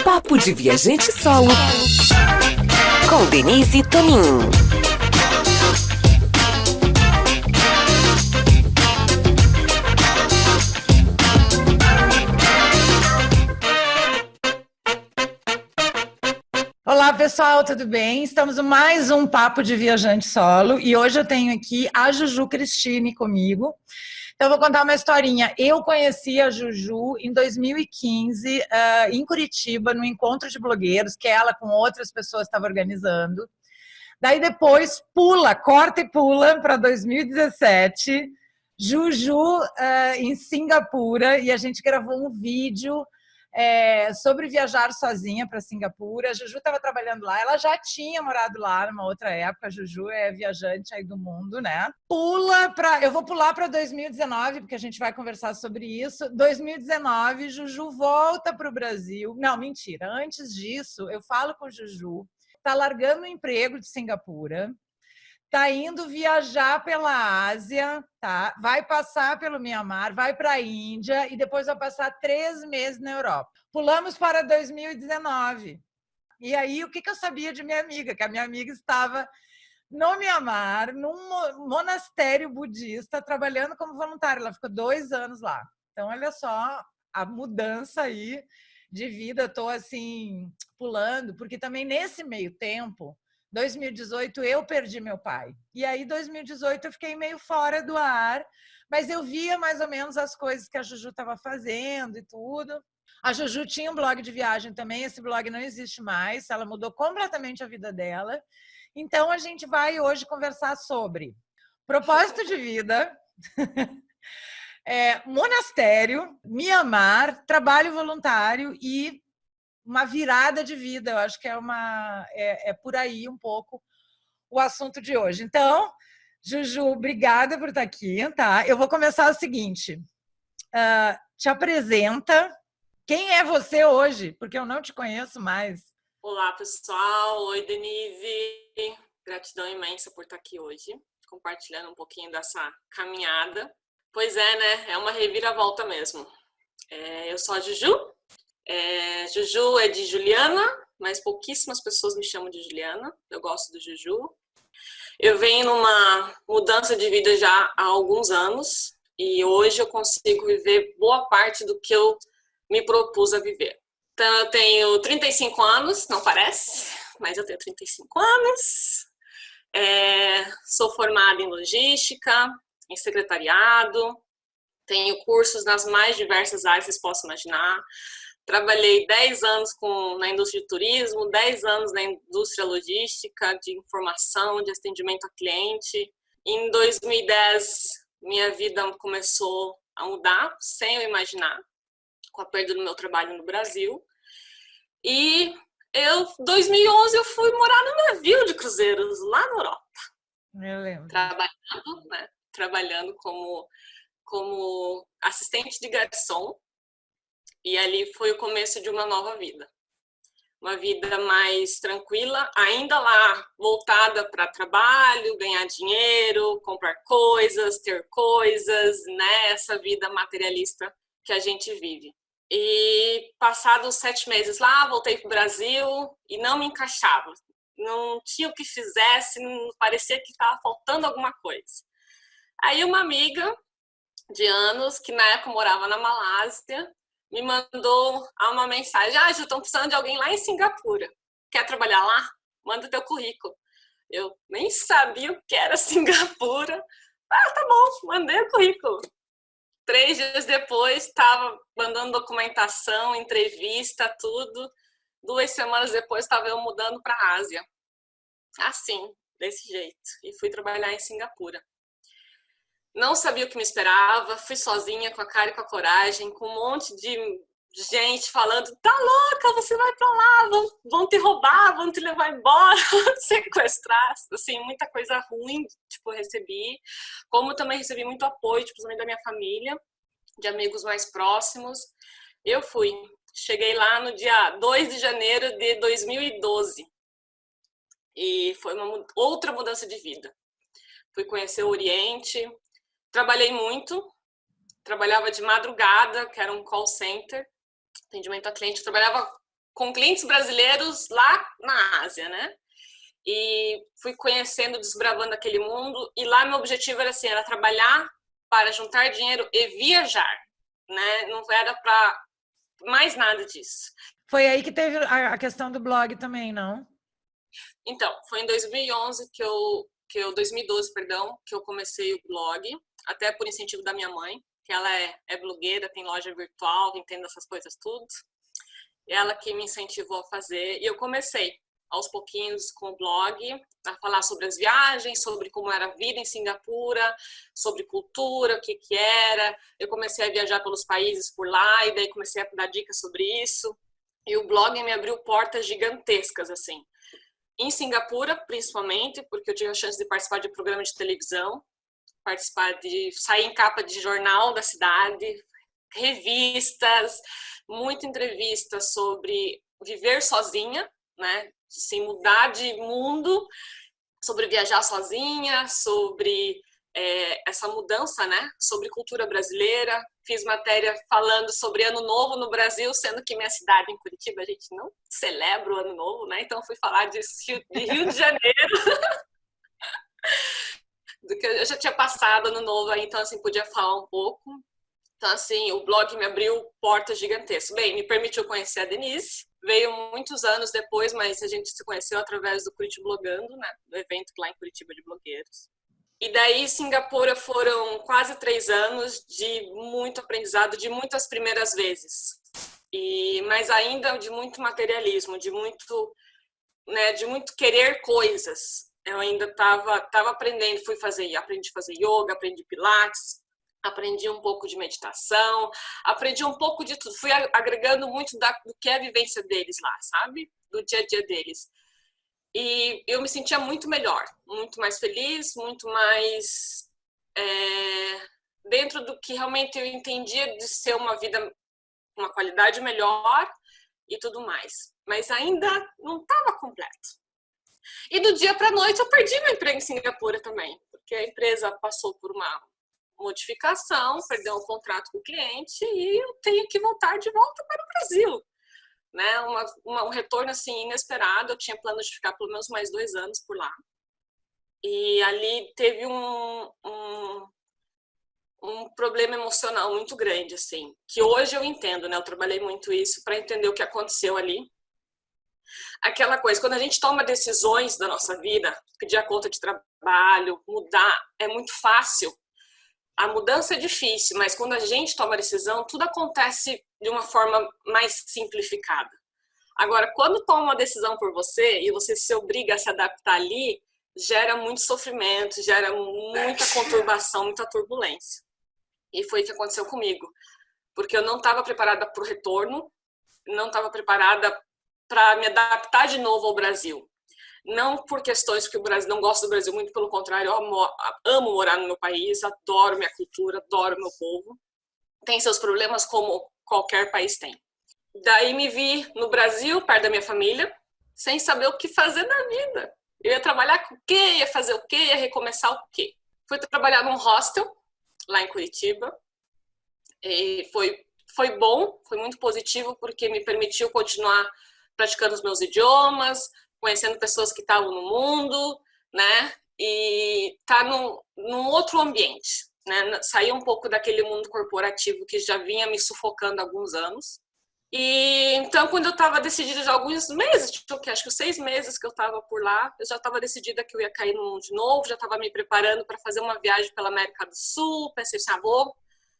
Papo de Viajante Solo, com Denise Tonin. Olá pessoal, tudo bem? Estamos em mais um Papo de Viajante Solo e hoje eu tenho aqui a Juju Cristine comigo. Então eu vou contar uma historinha. Eu conheci a Juju em 2015 em Curitiba, no encontro de blogueiros que ela com outras pessoas estava organizando. Daí depois corta e pula para 2017, Juju em Singapura, e a gente gravou um vídeo sobre viajar sozinha para Singapura. A Juju estava trabalhando lá, ela já tinha morado lá numa outra época. A Juju é viajante aí do mundo, né? Eu vou pular para 2019, porque a gente vai conversar sobre isso. 2019, Juju volta para o Brasil. Não, mentira. Antes disso, eu falo com Juju. Tá largando o emprego de Singapura. Tá indo viajar pela Ásia, tá? Vai passar pelo Mianmar, vai para a Índia e depois vai passar 3 meses na Europa. Pulamos para 2019. E aí, o que eu sabia de minha amiga? Que a minha amiga estava no Mianmar, num monastério budista, trabalhando como voluntária. Ela ficou 2 anos lá. Então, olha só a mudança aí de vida. Eu tô assim, pulando, porque também nesse meio tempo, 2018 eu perdi meu pai. E aí 2018 eu fiquei meio fora do ar, mas eu via mais ou menos as coisas que a Juju estava fazendo e tudo. A Juju tinha um blog de viagem também, esse blog não existe mais, ela mudou completamente a vida dela. Então a gente vai hoje conversar sobre propósito de vida, monastério, Mianmar, trabalho voluntário e uma virada de vida. Eu acho que é por aí um pouco o assunto de hoje. Então, Juju, obrigada por estar aqui, tá? Eu vou começar o seguinte. Te apresenta. Quem é você hoje? Porque eu não te conheço mais. Olá, pessoal. Oi, Denise. Gratidão imensa por estar aqui hoje, compartilhando um pouquinho dessa caminhada. Pois é, né? É uma reviravolta mesmo. Eu sou a Juju. Juju é de Juliana, mas pouquíssimas pessoas me chamam de Juliana. Eu gosto do Juju. Eu venho numa mudança de vida já há alguns anos e hoje eu consigo viver boa parte do que eu me propus a viver. Então eu tenho 35 anos, não parece, mas eu tenho 35 anos. Sou formada em logística, em secretariado, tenho cursos nas mais diversas áreas que vocês possam imaginar. Trabalhei 10 anos na indústria de turismo, 10 anos na indústria logística, de informação, de atendimento a cliente. Em 2010, minha vida começou a mudar, sem eu imaginar, com a perda do meu trabalho no Brasil. E em 2011 eu fui morar num navio de cruzeiros lá na Europa. Eu lembro. Trabalhando como assistente de garçom. E ali foi o começo de uma nova vida. Uma vida mais tranquila, ainda lá voltada para trabalho, ganhar dinheiro, comprar coisas, ter coisas, né? Essa vida materialista que a gente vive. E passados 7 meses lá, voltei para o Brasil e não me encaixava. Não tinha o que fizesse, parecia que estava faltando alguma coisa. Aí uma amiga de anos, que na época morava na Malásia, me mandou uma mensagem: Ju, estão precisando de alguém lá em Singapura. Quer trabalhar lá? Manda teu currículo. Eu nem sabia o que era Singapura. Tá bom, mandei o currículo. 3 dias depois, estava mandando documentação, entrevista, tudo. 2 semanas depois, estava eu mudando para a Ásia. Assim, desse jeito. E fui trabalhar em Singapura. Não sabia o que me esperava, fui sozinha, com a cara e com a coragem, com um monte de gente falando: tá louca, você vai pra lá, vão te roubar, vão te levar embora, vão te sequestrar. Assim, muita coisa ruim, eu recebi. Como também recebi muito apoio, principalmente da minha família, de amigos mais próximos. Eu cheguei lá no dia 2 de janeiro de 2012. E foi outra mudança de vida. Fui conhecer o Oriente. Trabalhei muito, trabalhava de madrugada, que era um call center, atendimento a cliente. Eu trabalhava com clientes brasileiros lá na Ásia, né? E fui conhecendo, desbravando aquele mundo. E lá meu objetivo era assim, era trabalhar para juntar dinheiro e viajar, né? Não era para mais nada disso. Foi aí que teve a questão do blog também, não? Então, foi em 2011 2012, perdão, que eu comecei o blog, até por incentivo da minha mãe, que ela é blogueira, tem loja virtual, entende essas coisas tudo. Ela que me incentivou a fazer, e eu comecei aos pouquinhos com o blog, a falar sobre as viagens, sobre como era a vida em Singapura, sobre cultura, o que era. Eu comecei a viajar pelos países por lá, e daí comecei a dar dicas sobre isso. E o blog me abriu portas gigantescas, assim. Em Singapura, principalmente, porque eu tive a chance de participar de programa de televisão, sair em capa de jornal da cidade, revistas, muita entrevista sobre viver sozinha, né? Assim, mudar de mundo, sobre viajar sozinha, sobre essa mudança, né? Sobre cultura brasileira. Fiz matéria falando sobre Ano Novo no Brasil, sendo que minha cidade, em Curitiba, a gente não celebra o Ano Novo, né? Então fui falar de Rio de Janeiro, do que eu já tinha passado Ano Novo aí, então assim, podia falar um pouco. Então, assim, o blog me abriu portas gigantescas. Bem, me permitiu conhecer a Denise. Veio muitos anos depois, mas a gente se conheceu através do Curitiba Blogando, né? Do evento lá em Curitiba de blogueiros. E daí, Singapura foram quase 3 anos de muito aprendizado, de muitas primeiras vezes. Mas ainda de muito materialismo, de muito querer coisas. Eu ainda estava aprendendo, aprendi a fazer yoga, aprendi pilates, aprendi um pouco de meditação, aprendi um pouco de tudo. Fui agregando muito do que é a vivência deles lá, sabe? Do dia a dia deles. E eu me sentia muito melhor, muito mais feliz, muito mais dentro do que realmente eu entendia de ser uma vida, uma qualidade melhor e tudo mais. Mas ainda não estava completo. E do dia para a noite eu perdi meu emprego em Singapura também, porque a empresa passou por uma modificação, perdeu um contrato com o cliente e eu tenho que voltar de volta para o Brasil. Né? Um retorno assim inesperado. Eu tinha plano de ficar pelo menos mais 2 anos por lá. E ali teve um problema emocional muito grande, assim, que hoje eu entendo, né? Eu trabalhei muito isso para entender o que aconteceu ali. Aquela coisa, quando a gente toma decisões da nossa vida, pedir a conta de trabalho, mudar, é muito fácil. A mudança é difícil, mas quando a gente toma a decisão, tudo acontece de uma forma mais simplificada. Agora, quando toma uma decisão por você e você se obriga a se adaptar ali, gera muito sofrimento, gera muita conturbação, muita turbulência. E foi o que aconteceu comigo. Porque eu não estava preparada para o retorno, não estava preparada para me adaptar de novo ao Brasil. Não por questões que o Brasil não gosta do Brasil, muito pelo contrário, eu amo morar no meu país, adoro minha cultura, adoro meu povo. Tem seus problemas como qualquer país tem. Daí me vi no Brasil, perto da minha família, sem saber o que fazer na vida. Eu ia trabalhar com o quê? Ia fazer o quê? Ia recomeçar o quê? Fui trabalhar num hostel, lá em Curitiba. E foi bom, foi muito positivo, porque me permitiu continuar praticando os meus idiomas, conhecendo pessoas que estavam no mundo, né? E tá num outro ambiente, né? Sair um pouco daquele mundo corporativo que já vinha me sufocando há alguns anos. E então, quando eu estava decidida já há alguns meses, acho que 6 meses que eu estava por lá, eu já estava decidida que eu ia cair no mundo de novo, já estava me preparando para fazer uma viagem pela América do Sul, pensei assim, vou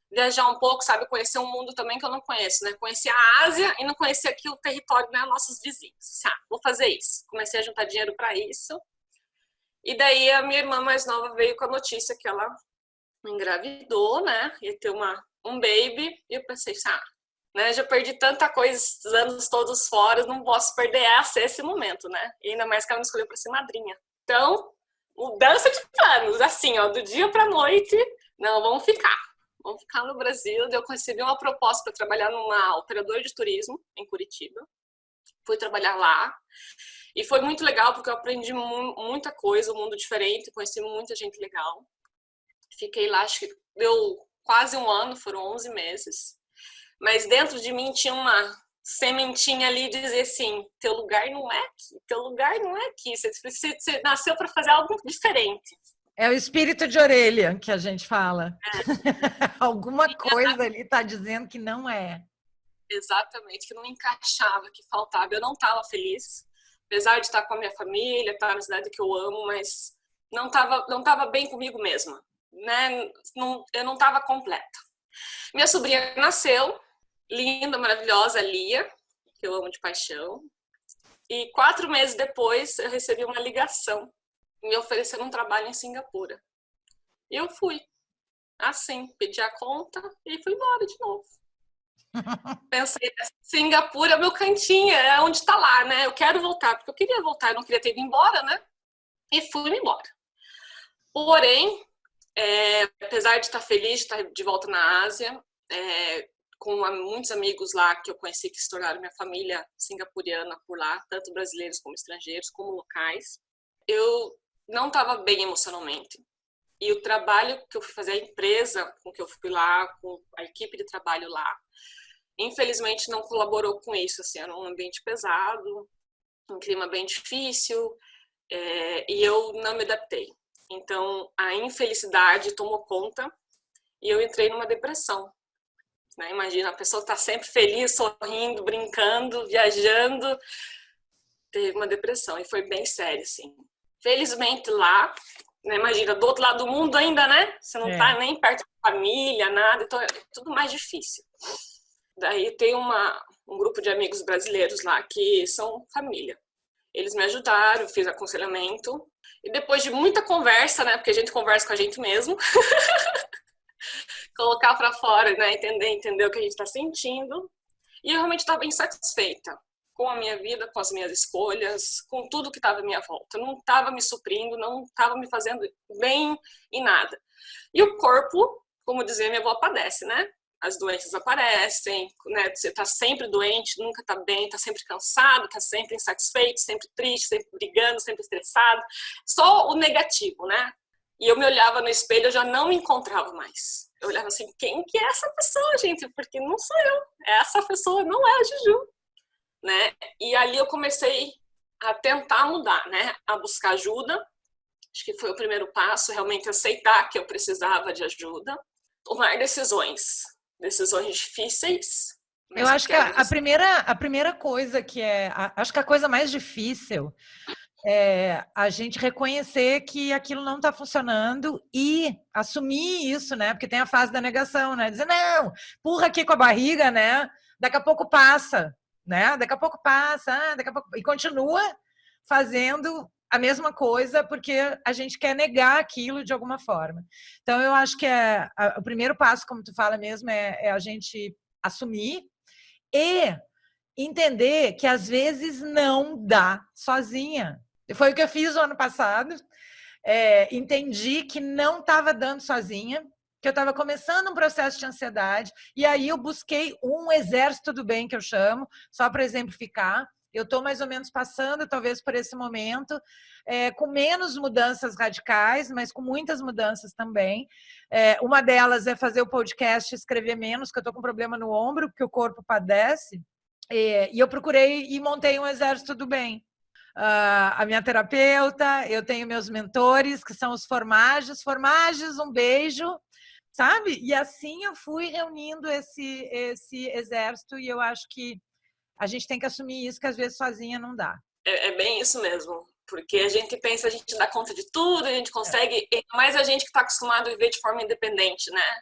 viajar um pouco, sabe, conhecer um mundo também que eu não conheço, né? Conheci a Ásia e não conheci aqui o território, né, nossos vizinhos. Vou fazer isso. Comecei a juntar dinheiro para isso. E daí a minha irmã mais nova veio com a notícia que ela engravidou, né? Ia ter um baby. E eu pensei, né? Já perdi tanta coisa esses anos todos fora, não posso perder esse momento, né? E ainda mais que ela me escolheu para ser madrinha. Então, mudança de planos, assim, ó, do dia para noite, não, vamos ficar no Brasil. Eu recebi uma proposta para trabalhar numa operadora de turismo em Curitiba. Fui trabalhar lá e foi muito legal porque eu aprendi muita coisa, um mundo diferente, conheci muita gente legal. Fiquei lá, acho que deu quase 1 ano, foram 11 meses. Mas dentro de mim tinha sementinha ali e dizer assim, teu lugar não é aqui, teu lugar não é aqui, você nasceu para fazer algo diferente. É o espírito de orelha que a gente fala. Alguma coisa ali está dizendo que não é. Exatamente, que não encaixava, que faltava. Eu não estava feliz, apesar de estar com a minha família, estar na cidade que eu amo, mas não tava bem comigo mesma, né? Eu não estava completa. Minha sobrinha nasceu, linda, maravilhosa, Lia, que eu amo de paixão. E 4 meses depois, eu recebi uma ligação me oferecendo um trabalho em Singapura. E eu fui, assim, pedi a conta e fui embora de novo. Pensei, Singapura é meu cantinho, é onde tá lá, né? Eu quero voltar, porque eu queria voltar, eu não queria ter ido embora, né? E fui embora. Porém, apesar de estar feliz de estar de volta na Ásia, com muitos amigos lá que eu conheci que se tornaram minha família singapuriana por lá, tanto brasileiros como estrangeiros, como locais, eu não estava bem emocionalmente. E o trabalho que eu fui fazer, a empresa com que eu fui lá, com a equipe de trabalho lá, infelizmente não colaborou com isso. Assim, era um ambiente pesado, um clima bem difícil, e eu não me adaptei. Então, a infelicidade tomou conta e eu entrei numa depressão. Né? Imagina, a pessoa está sempre feliz, sorrindo, brincando, viajando, teve uma depressão e foi bem sério, assim. Felizmente lá, né, imagina, do outro lado do mundo ainda, né? Você não tá nem perto da família, nada, então é tudo mais difícil. Daí tem um grupo de amigos brasileiros lá que são família. Eles me ajudaram, fiz aconselhamento. E depois de muita conversa, né? Porque a gente conversa com a gente mesmo. Colocar para fora, né? Entender o que a gente está sentindo. E eu realmente estava insatisfeita com a minha vida, com as minhas escolhas, com tudo que estava à minha volta. Não estava me suprindo, não estava me fazendo bem em nada. E o corpo, como dizia minha avó, padece, né? As doenças aparecem, né? Você está sempre doente, nunca está bem, está sempre cansado, está sempre insatisfeito, sempre triste, sempre brigando, sempre estressado. Só o negativo, né? E eu me olhava no espelho, eu já não me encontrava mais. Eu olhava assim, quem que é essa pessoa, gente? Porque não sou eu. Essa pessoa não é a Juju, né? E ali eu comecei a tentar mudar, né? A buscar ajuda. Acho que foi o primeiro passo, realmente aceitar que eu precisava de ajuda. Tomar decisões difíceis. Eu acho que a primeira coisa acho que a coisa mais difícil é a gente reconhecer que aquilo não está funcionando e assumir isso, né? Porque tem a fase da negação, né? Dizer, não, empurra aqui com a barriga, né? Daqui a pouco passa, né? Daqui a pouco passa, daqui a pouco... E continua fazendo a mesma coisa porque a gente quer negar aquilo de alguma forma. Então, eu acho que o primeiro passo, como tu fala mesmo, é a gente assumir e entender que às vezes não dá sozinha. Foi o que eu fiz o ano passado. Entendi que não estava dando sozinha, que eu estava começando um processo de ansiedade, e aí eu busquei um exército do bem, que eu chamo, só para exemplificar. Eu estou mais ou menos passando, talvez, por esse momento, com menos mudanças radicais, mas com muitas mudanças também. Uma delas é fazer o podcast, escrever menos, que eu estou com problema no ombro, porque o corpo padece. E eu procurei e montei um exército do bem. A minha terapeuta, eu tenho meus mentores, que são os formagens. Formagens, um beijo, sabe? E assim eu fui reunindo esse exército, e eu acho que a gente tem que assumir isso, que às vezes sozinha não dá. É bem isso mesmo. Porque a gente pensa, a gente dá conta de tudo, a gente consegue, mas a gente que está acostumado a viver de forma independente, né?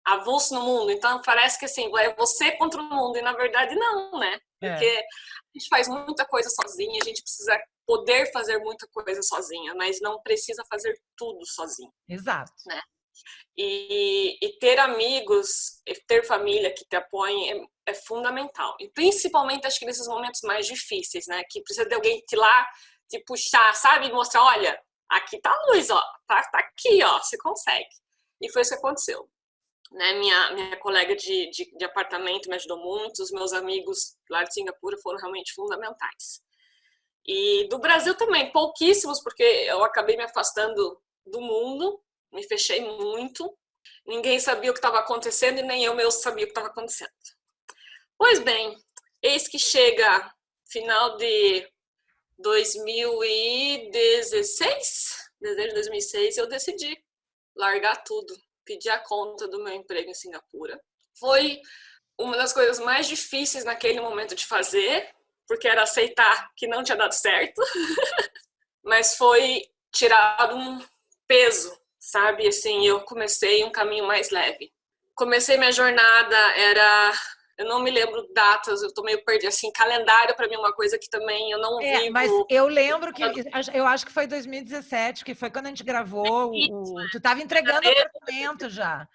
Avulso no mundo, então parece que assim, é você contra o mundo, e na verdade não, né? Porque a gente faz muita coisa sozinha, a gente precisa poder fazer muita coisa sozinha, mas não precisa fazer tudo sozinho. Exato. Né? E ter amigos, ter família que te apoiem é fundamental. E principalmente, acho que nesses momentos mais difíceis, né? Que precisa de alguém que lá te puxar, sabe? E mostrar, olha, aqui tá a luz, ó, tá aqui, ó, você consegue. E foi isso que aconteceu. Né, minha colega de apartamento me ajudou muito, os meus amigos lá de Singapura foram realmente fundamentais. E do Brasil também, pouquíssimos, porque eu acabei me afastando do mundo, me fechei muito, ninguém sabia o que estava acontecendo e nem eu mesmo sabia o que estava acontecendo. Pois bem, Eis que chega final de 2016, dezembro de 2006, eu decidi largar tudo, pedir a conta do meu emprego em Singapura. Foi uma das coisas mais difíceis naquele momento de fazer, porque era aceitar que não tinha dado certo, mas foi tirar um peso, sabe? Assim, eu comecei um caminho mais leve. Comecei minha jornada, eu não me lembro datas, eu tô meio perdida, assim, calendário para mim é uma coisa que também eu não Mas vivo. eu lembro que, eu acho que foi 2017, que foi quando a gente gravou, tu estava entregando o apartamento já.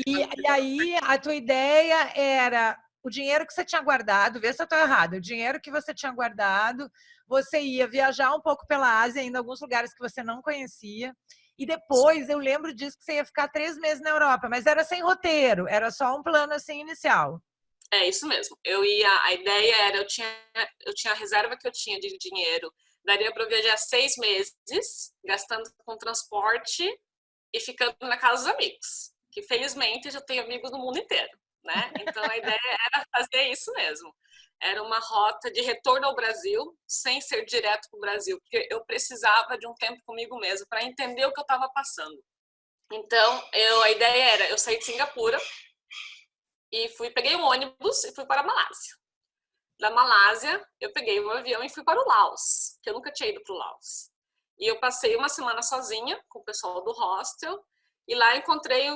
E aí, a tua ideia era o dinheiro que você tinha guardado, vê se eu estou errada, o dinheiro que você tinha guardado, você ia viajar um pouco pela Ásia, ainda em alguns lugares que você não conhecia, e depois eu lembro disso que você ia ficar 3 meses na Europa, mas era sem roteiro, era só um plano assim inicial. É isso mesmo. A ideia era, eu tinha a reserva que eu tinha de dinheiro, daria para eu viajar 6 meses, gastando com transporte e ficando na casa dos amigos, que felizmente eu já tenho amigos no mundo inteiro, né? Então a ideia era fazer isso mesmo. Era uma rota de retorno ao Brasil, sem ser direto para o Brasil, porque eu precisava de um tempo comigo mesmo para entender o que eu estava passando. Então, a ideia era, eu saí de Singapura e peguei um ônibus e fui para a Malásia. Da Malásia, eu peguei um avião e fui para o Laos, que eu nunca tinha ido para o Laos. E eu passei uma semana sozinha com o pessoal do hostel e lá encontrei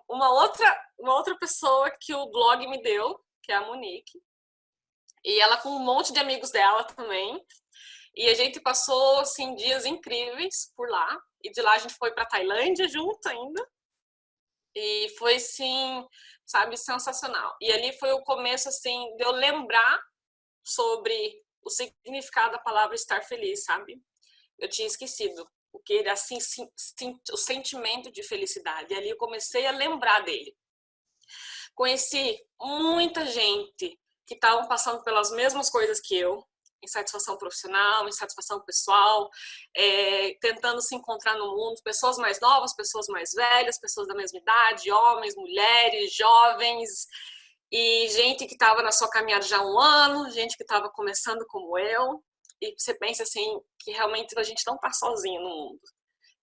uma outra pessoa que o blog me deu, que é a Monique. E ela com um monte de amigos dela também. E a gente passou assim dias incríveis por lá. E de lá a gente foi para Tailândia junto ainda. E foi sim, sabe, sensacional. E ali foi o começo assim de eu lembrar sobre o significado da palavra estar feliz, sabe? Eu tinha esquecido o que era assim, o sentimento de felicidade. E ali eu comecei a lembrar dele. Conheci muita gente que estavam passando pelas mesmas coisas que eu, insatisfação profissional, insatisfação pessoal, tentando se encontrar no mundo, pessoas mais novas, pessoas mais velhas, pessoas da mesma idade, homens, mulheres, jovens, e gente que estava na sua caminhada já há um ano, gente que estava começando como eu, e você pensa assim, que realmente a gente não está sozinho no mundo.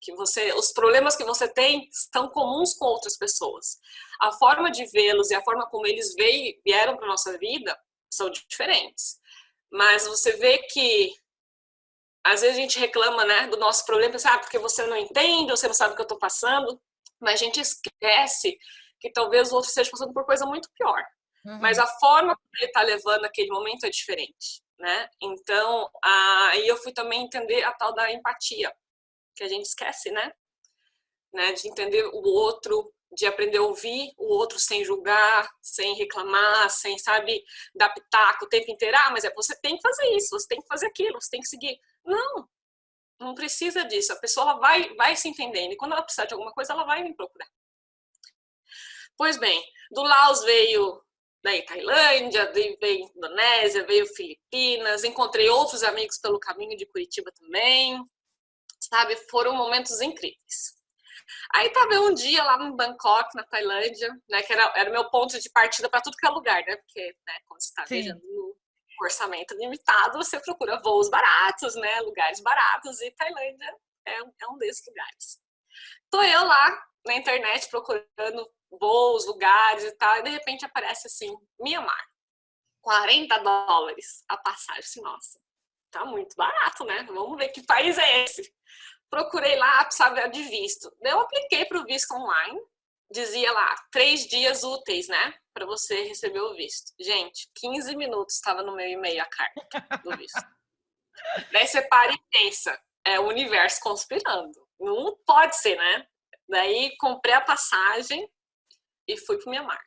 Que os problemas que você tem estão comuns com outras pessoas. A forma de vê-los e a forma como eles vieram para nossa vida são diferentes. Mas você vê que às vezes a gente reclama, né, do nosso problema, pensa, porque você não entende, você não sabe o que eu estou passando, mas a gente esquece que talvez o outro esteja passando por coisa muito pior. Uhum. Mas a forma como ele está levando aquele momento é diferente, né? Então, aí eu fui também entender a tal da empatia, que a gente esquece, né? De entender o outro, de aprender a ouvir o outro sem julgar, sem reclamar, sem, sabe, dar pitaco o tempo inteiro. Mas você tem que fazer isso, você tem que fazer aquilo, você tem que seguir. Não precisa disso. A pessoa ela vai se entendendo. E quando ela precisar de alguma coisa, ela vai me procurar. Pois bem, do Laos veio daí Tailândia, veio Indonésia, veio Filipinas, encontrei outros amigos pelo caminho de Curitiba também. Sabe, foram momentos incríveis. Aí tava um dia lá em Bangkok, na Tailândia, né, que era o meu ponto de partida para tudo que é lugar, né, porque, né, quando você tá viajando no orçamento limitado, você procura voos baratos, né, lugares baratos, e Tailândia é um desses lugares. Tô eu lá na internet procurando voos, lugares e tal, e de repente aparece assim, Mianmar, $40 a passagem, assim, nossa, tá muito barato, né, vamos ver que país é esse. Procurei lá, precisava de visto. Eu apliquei para o visto online, dizia lá, 3 dias úteis, né? Para você receber o visto. Gente, 15 minutos estava no meu e-mail a carta do visto. Daí você para e pensa, é o universo conspirando. Não pode ser, né? Daí comprei a passagem e fui para o Mianmar.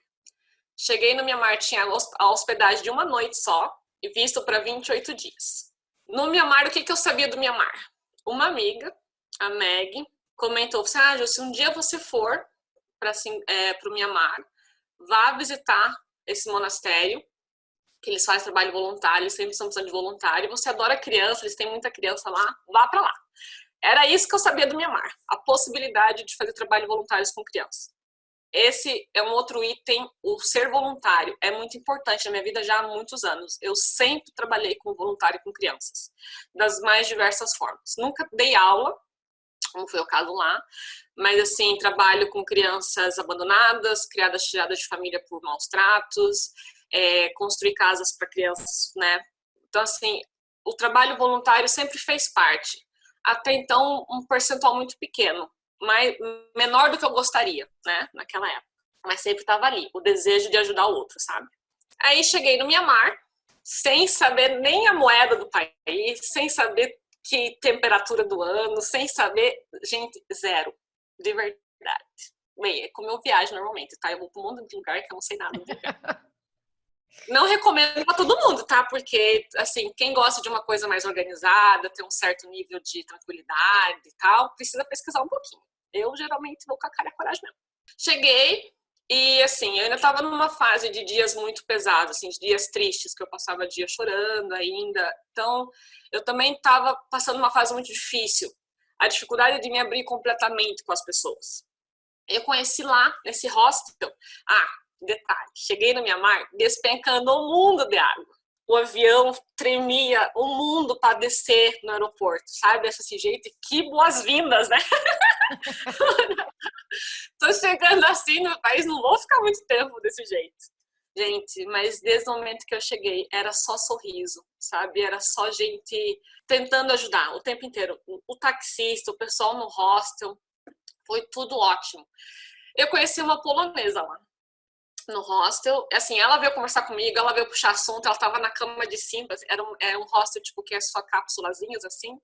Cheguei no Mianmar, tinha a hospedagem de uma noite só e visto para 28 dias. No Mianmar, o que eu sabia do Mianmar? Uma amiga, a Meg, comentou assim, se um dia você for para o Mianmar, vá visitar esse monastério, que eles fazem trabalho voluntário, eles sempre estão precisando de voluntário, você adora criança, eles têm muita criança lá, vá para lá. Era isso que eu sabia do Mianmar, a possibilidade de fazer trabalho voluntário com criança. esse é um outro item, o ser voluntário. É muito importante na minha vida já há muitos anos. Eu sempre trabalhei como voluntário com crianças, das mais diversas formas. Nunca dei aula, como foi o caso lá, mas assim, trabalho com crianças abandonadas, criadas tiradas de família por maus tratos, construir casas para crianças, né? Então, assim, o trabalho voluntário sempre fez parte. Até então, um percentual muito pequeno, menor do que eu gostaria, né, naquela época. Mas sempre estava ali, o desejo de ajudar o outro, sabe? Aí cheguei no Mianmar, sem saber nem a moeda do país, sem saber que temperatura do ano, sem saber, gente, zero, de verdade. Bem, é como eu viajo normalmente, tá? Eu vou para um monte de lugar que eu não sei nada de lugar. Não recomendo para todo mundo, tá? Porque, assim, quem gosta de uma coisa mais organizada, ter um certo nível de tranquilidade e tal, precisa pesquisar um pouquinho. Eu, geralmente, vou com a cara e a coragem mesmo. Cheguei e, assim, eu ainda estava numa fase de dias muito pesados, assim, de dias tristes, que eu passava dias chorando ainda. Então, eu também estava passando uma fase muito difícil. A dificuldade de me abrir completamente com as pessoas. Eu conheci lá, nesse hostel, detalhe, cheguei no Mianmar despencando o mundo de água. O avião tremia o mundo para descer no aeroporto, sabe? Esse jeito, que boas-vindas, né? Tô chegando assim no país, não vou ficar muito tempo desse jeito. Gente, mas desde o momento que eu cheguei, era só sorriso, sabe? Era só gente tentando ajudar o tempo inteiro. O taxista, o pessoal no hostel, foi tudo ótimo. Eu conheci uma polonesa lá no hostel, assim, ela veio conversar comigo, ela veio puxar assunto, ela tava na cama de cima, era um hostel, tipo, que é só cápsulazinhas, assim,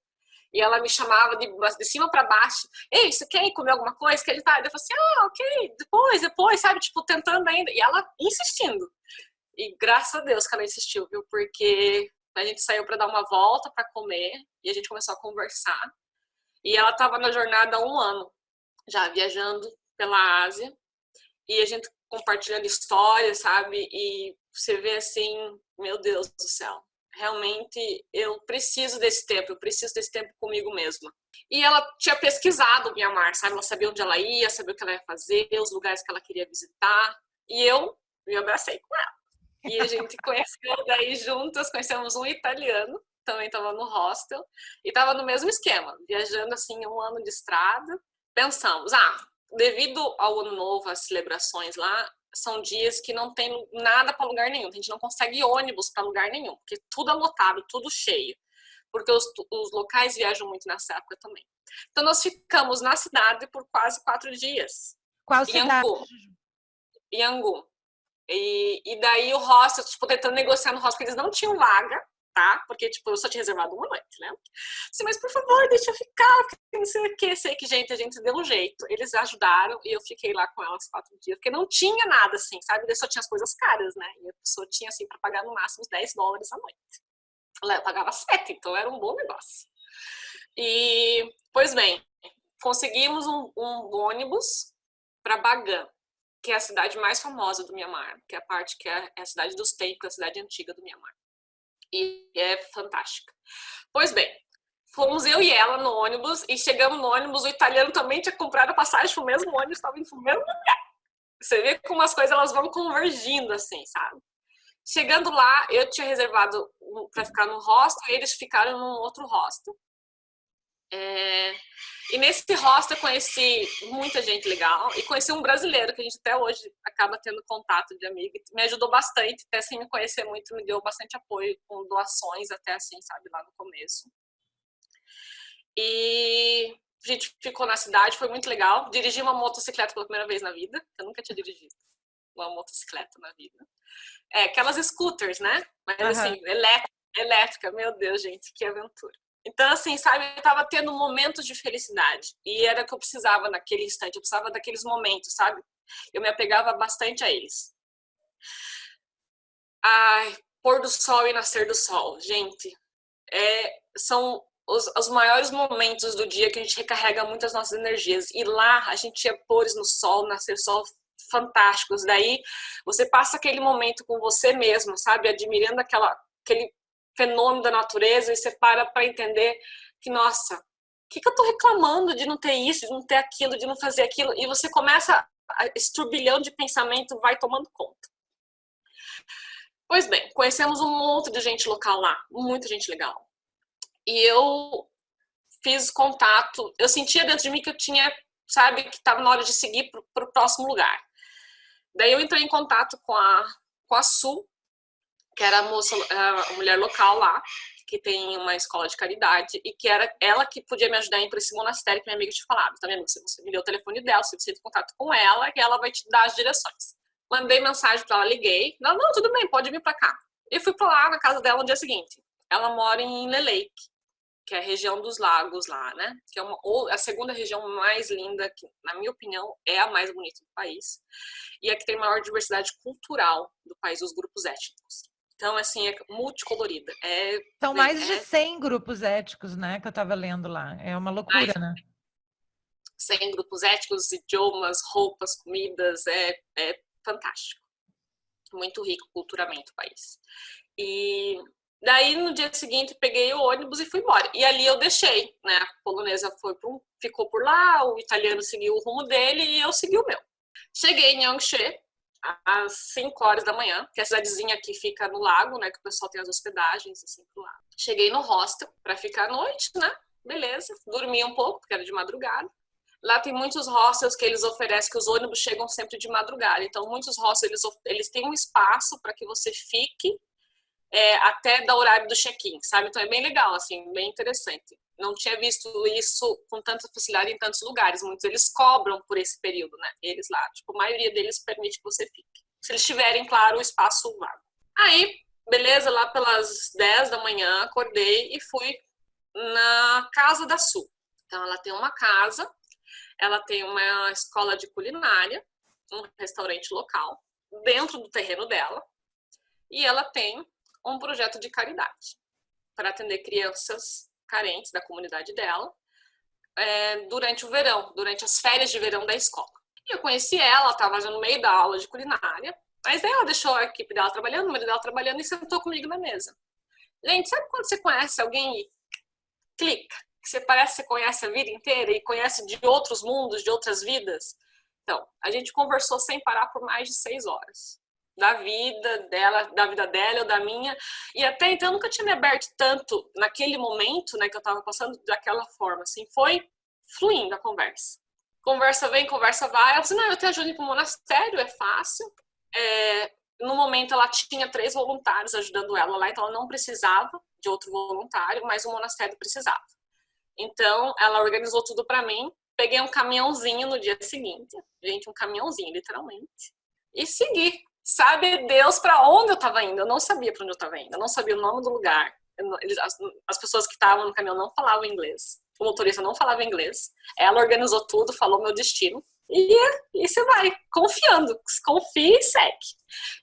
e ela me chamava de cima pra baixo, ei, você quer ir comer alguma coisa? Que ele tá, eu falei assim, ok, depois, sabe, tipo, tentando ainda, e ela insistindo, e graças a Deus que ela insistiu, viu, porque a gente saiu pra dar uma volta, pra comer, e a gente começou a conversar, e ela tava na jornada há 1 ano, já viajando pela Ásia, e a gente compartilhando histórias, sabe? E você vê assim, meu Deus do céu, realmente eu preciso desse tempo, eu preciso desse tempo comigo mesma. E ela tinha pesquisado o Mianmar, sabe? Ela sabia onde ela ia, sabia o que ela ia fazer, os lugares que ela queria visitar, e eu me abracei com ela. E a gente conheceu daí juntas, conhecemos um italiano, também estava no hostel, e estava no mesmo esquema, viajando assim 1 ano de estrada. Pensamos, devido ao ano novo, às celebrações lá, são dias que não tem nada para lugar nenhum. A gente não consegue ônibus para lugar nenhum, porque tudo é lotado, tudo cheio. Porque os locais viajam muito nessa época também. Então, nós ficamos na cidade por quase 4 dias. Qual cidade? Yangon. E daí o hostel, tipo, tentando negociar no hostel, porque eles não tinham vaga, tá? Porque, tipo, eu só tinha reservado 1 noite, né? Assim, mas por favor, deixa eu ficar, porque não sei o que. Sei que, gente, a gente deu um jeito. Eles ajudaram e eu fiquei lá com elas 4 dias, porque não tinha nada assim, sabe? Só tinha as coisas caras, né? E a pessoa tinha, assim, pra pagar no máximo uns $10 a noite. Lá eu pagava 7, então era um bom negócio. E, pois bem, conseguimos um ônibus para Bagan, que é a cidade mais famosa do Mianmar, que é a parte que é a cidade dos templos, a cidade antiga do Mianmar. E é fantástica. Pois bem, fomos eu e ela no ônibus, e chegamos no ônibus, o italiano também tinha comprado a passagem pro mesmo ônibus, estava indo pro mesmo lugar. Você vê como as coisas elas vão convergindo assim, sabe? Chegando lá, eu tinha reservado para ficar no hostel, e eles ficaram num outro hostel. E nesse hostel eu conheci muita gente legal e conheci um brasileiro que a gente até hoje acaba tendo contato de amigo, me ajudou bastante, até sem me conhecer muito, me deu bastante apoio com doações até assim, sabe, lá no começo. E a gente ficou na cidade, foi muito legal. Dirigi uma motocicleta pela primeira vez na vida, eu nunca tinha dirigido uma motocicleta na vida. Aquelas scooters, né? Mas assim, elétrica, meu Deus, gente, que aventura. Então, assim, sabe, eu tava tendo momentos de felicidade. E era o que eu precisava naquele instante. Eu precisava daqueles momentos, sabe? Eu me apegava bastante a eles. Ai, pôr do sol e nascer do sol. Gente, são os maiores momentos do dia que a gente recarrega muitas nossas energias. E lá, a gente tinha pôres no sol, nascer sol fantásticos. Daí, você passa aquele momento com você mesmo, sabe? Admirando aquele fenômeno da natureza, e você para entender que, nossa, o que eu tô reclamando de não ter isso, de não ter aquilo, de não fazer aquilo? E você começa esse turbilhão de pensamento vai tomando conta. Pois bem, conhecemos um monte de gente local lá, muita gente legal. E eu fiz contato, eu sentia dentro de mim que eu tinha, sabe, que estava na hora de seguir para o próximo lugar. Daí eu entrei em contato com a Su, que era a mulher local lá, que tem uma escola de caridade, e que era ela que podia me ajudar a ir para esse monastério que minha amiga tinha falado. Tá vendo? Você me deu o telefone dela, você precisa de contato com ela, e ela vai te dar as direções. Mandei mensagem para ela, liguei. Não, tudo bem, pode vir para cá. E fui para lá, na casa dela, no dia seguinte. Ela mora em Leleik, que é a região dos lagos lá, né? Que é a segunda região mais linda, que, na minha opinião, é a mais bonita do país. E é que tem maior diversidade cultural do país, os grupos étnicos. Então, assim, é multicolorida. São mais de 100 grupos étnicos, né, que eu estava lendo lá. É uma loucura, né? 100 grupos étnicos, idiomas, roupas, comidas, é fantástico. Muito rico culturalmente o país. E daí, no dia seguinte, peguei o ônibus e fui embora. E ali eu deixei, né? A polonesa ficou por lá, o italiano seguiu o rumo dele e eu segui o meu. Cheguei em Yangshe às 5 horas da manhã, que é a cidadezinha que fica no lago, né? Que o pessoal tem as hospedagens, assim, pro lado. Cheguei no hostel pra ficar à noite, né? Beleza. Dormi um pouco, porque era de madrugada. Lá tem muitos hostels que eles oferecem, que os ônibus chegam sempre de madrugada. Então, muitos hostels, eles têm um espaço para que você fique até dar o horário do check-in, sabe? Então, é bem legal, assim, bem interessante. Não tinha visto isso com tanta facilidade em tantos lugares. Muitos eles cobram por esse período, né? Eles lá, tipo, a maioria deles permite que você fique. Se eles tiverem, claro, o espaço vago. Aí, beleza, lá pelas 10 da manhã, acordei e fui na casa da Su. Então, ela tem uma casa, ela tem uma escola de culinária, um restaurante local, dentro do terreno dela, e ela tem um projeto de caridade para atender crianças carentes da comunidade dela durante o verão, durante as férias de verão da escola. E eu conheci ela estava já no meio da aula de culinária, mas ela deixou a equipe dela trabalhando, o marido dela trabalhando e sentou comigo na mesa. Gente, sabe quando você conhece alguém e clica? Que você parece que você conhece a vida inteira e conhece de outros mundos, de outras vidas? Então, a gente conversou sem parar por mais de 6 horas. Da vida dela ou da minha. E até então eu nunca tinha me aberto tanto naquele momento, né, que eu tava passando daquela forma, assim, foi fluindo a conversa. Conversa vem, conversa vai. Ela disse, não, eu te ajudo a ir pro monastério, é fácil. No momento ela tinha 3 voluntários ajudando ela lá, então ela não precisava de outro voluntário, mas o monastério precisava. Então ela organizou tudo para mim. Peguei um caminhãozinho no dia seguinte, gente, um caminhãozinho, literalmente, e segui. Sabe Deus para onde eu estava indo? Eu não sabia para onde eu estava indo. Eu não sabia o nome do lugar. As pessoas que estavam no caminhão não falavam inglês. O motorista não falava inglês. Ela organizou tudo, falou meu destino. E você vai, confiando. Confia e segue.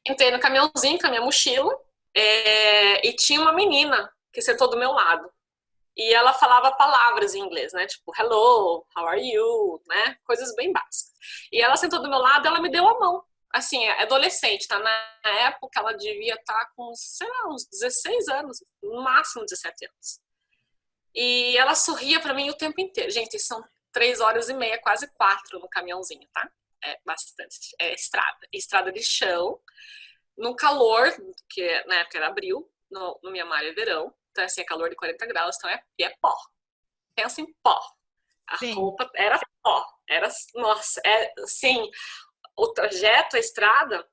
Entrei no caminhãozinho com a minha mochila e tinha uma menina que sentou do meu lado. E ela falava palavras em inglês, né? Tipo, hello, how are you? Né? Coisas bem básicas. E ela sentou do meu lado e ela me deu a mão. Assim, é adolescente, tá? Na época ela devia estar com, sei lá, uns 16 anos, no máximo 17 anos. E ela sorria pra mim o tempo inteiro. Gente, são 3 horas e meia, quase 4 no caminhãozinho, tá? É bastante. É estrada de chão, no calor, que na época era abril, no Mianmar é verão, então assim, é calor de 40 graus, então é pó. Pensa em pó. A Sim. roupa era pó. Nossa, assim, o trajeto, a estrada,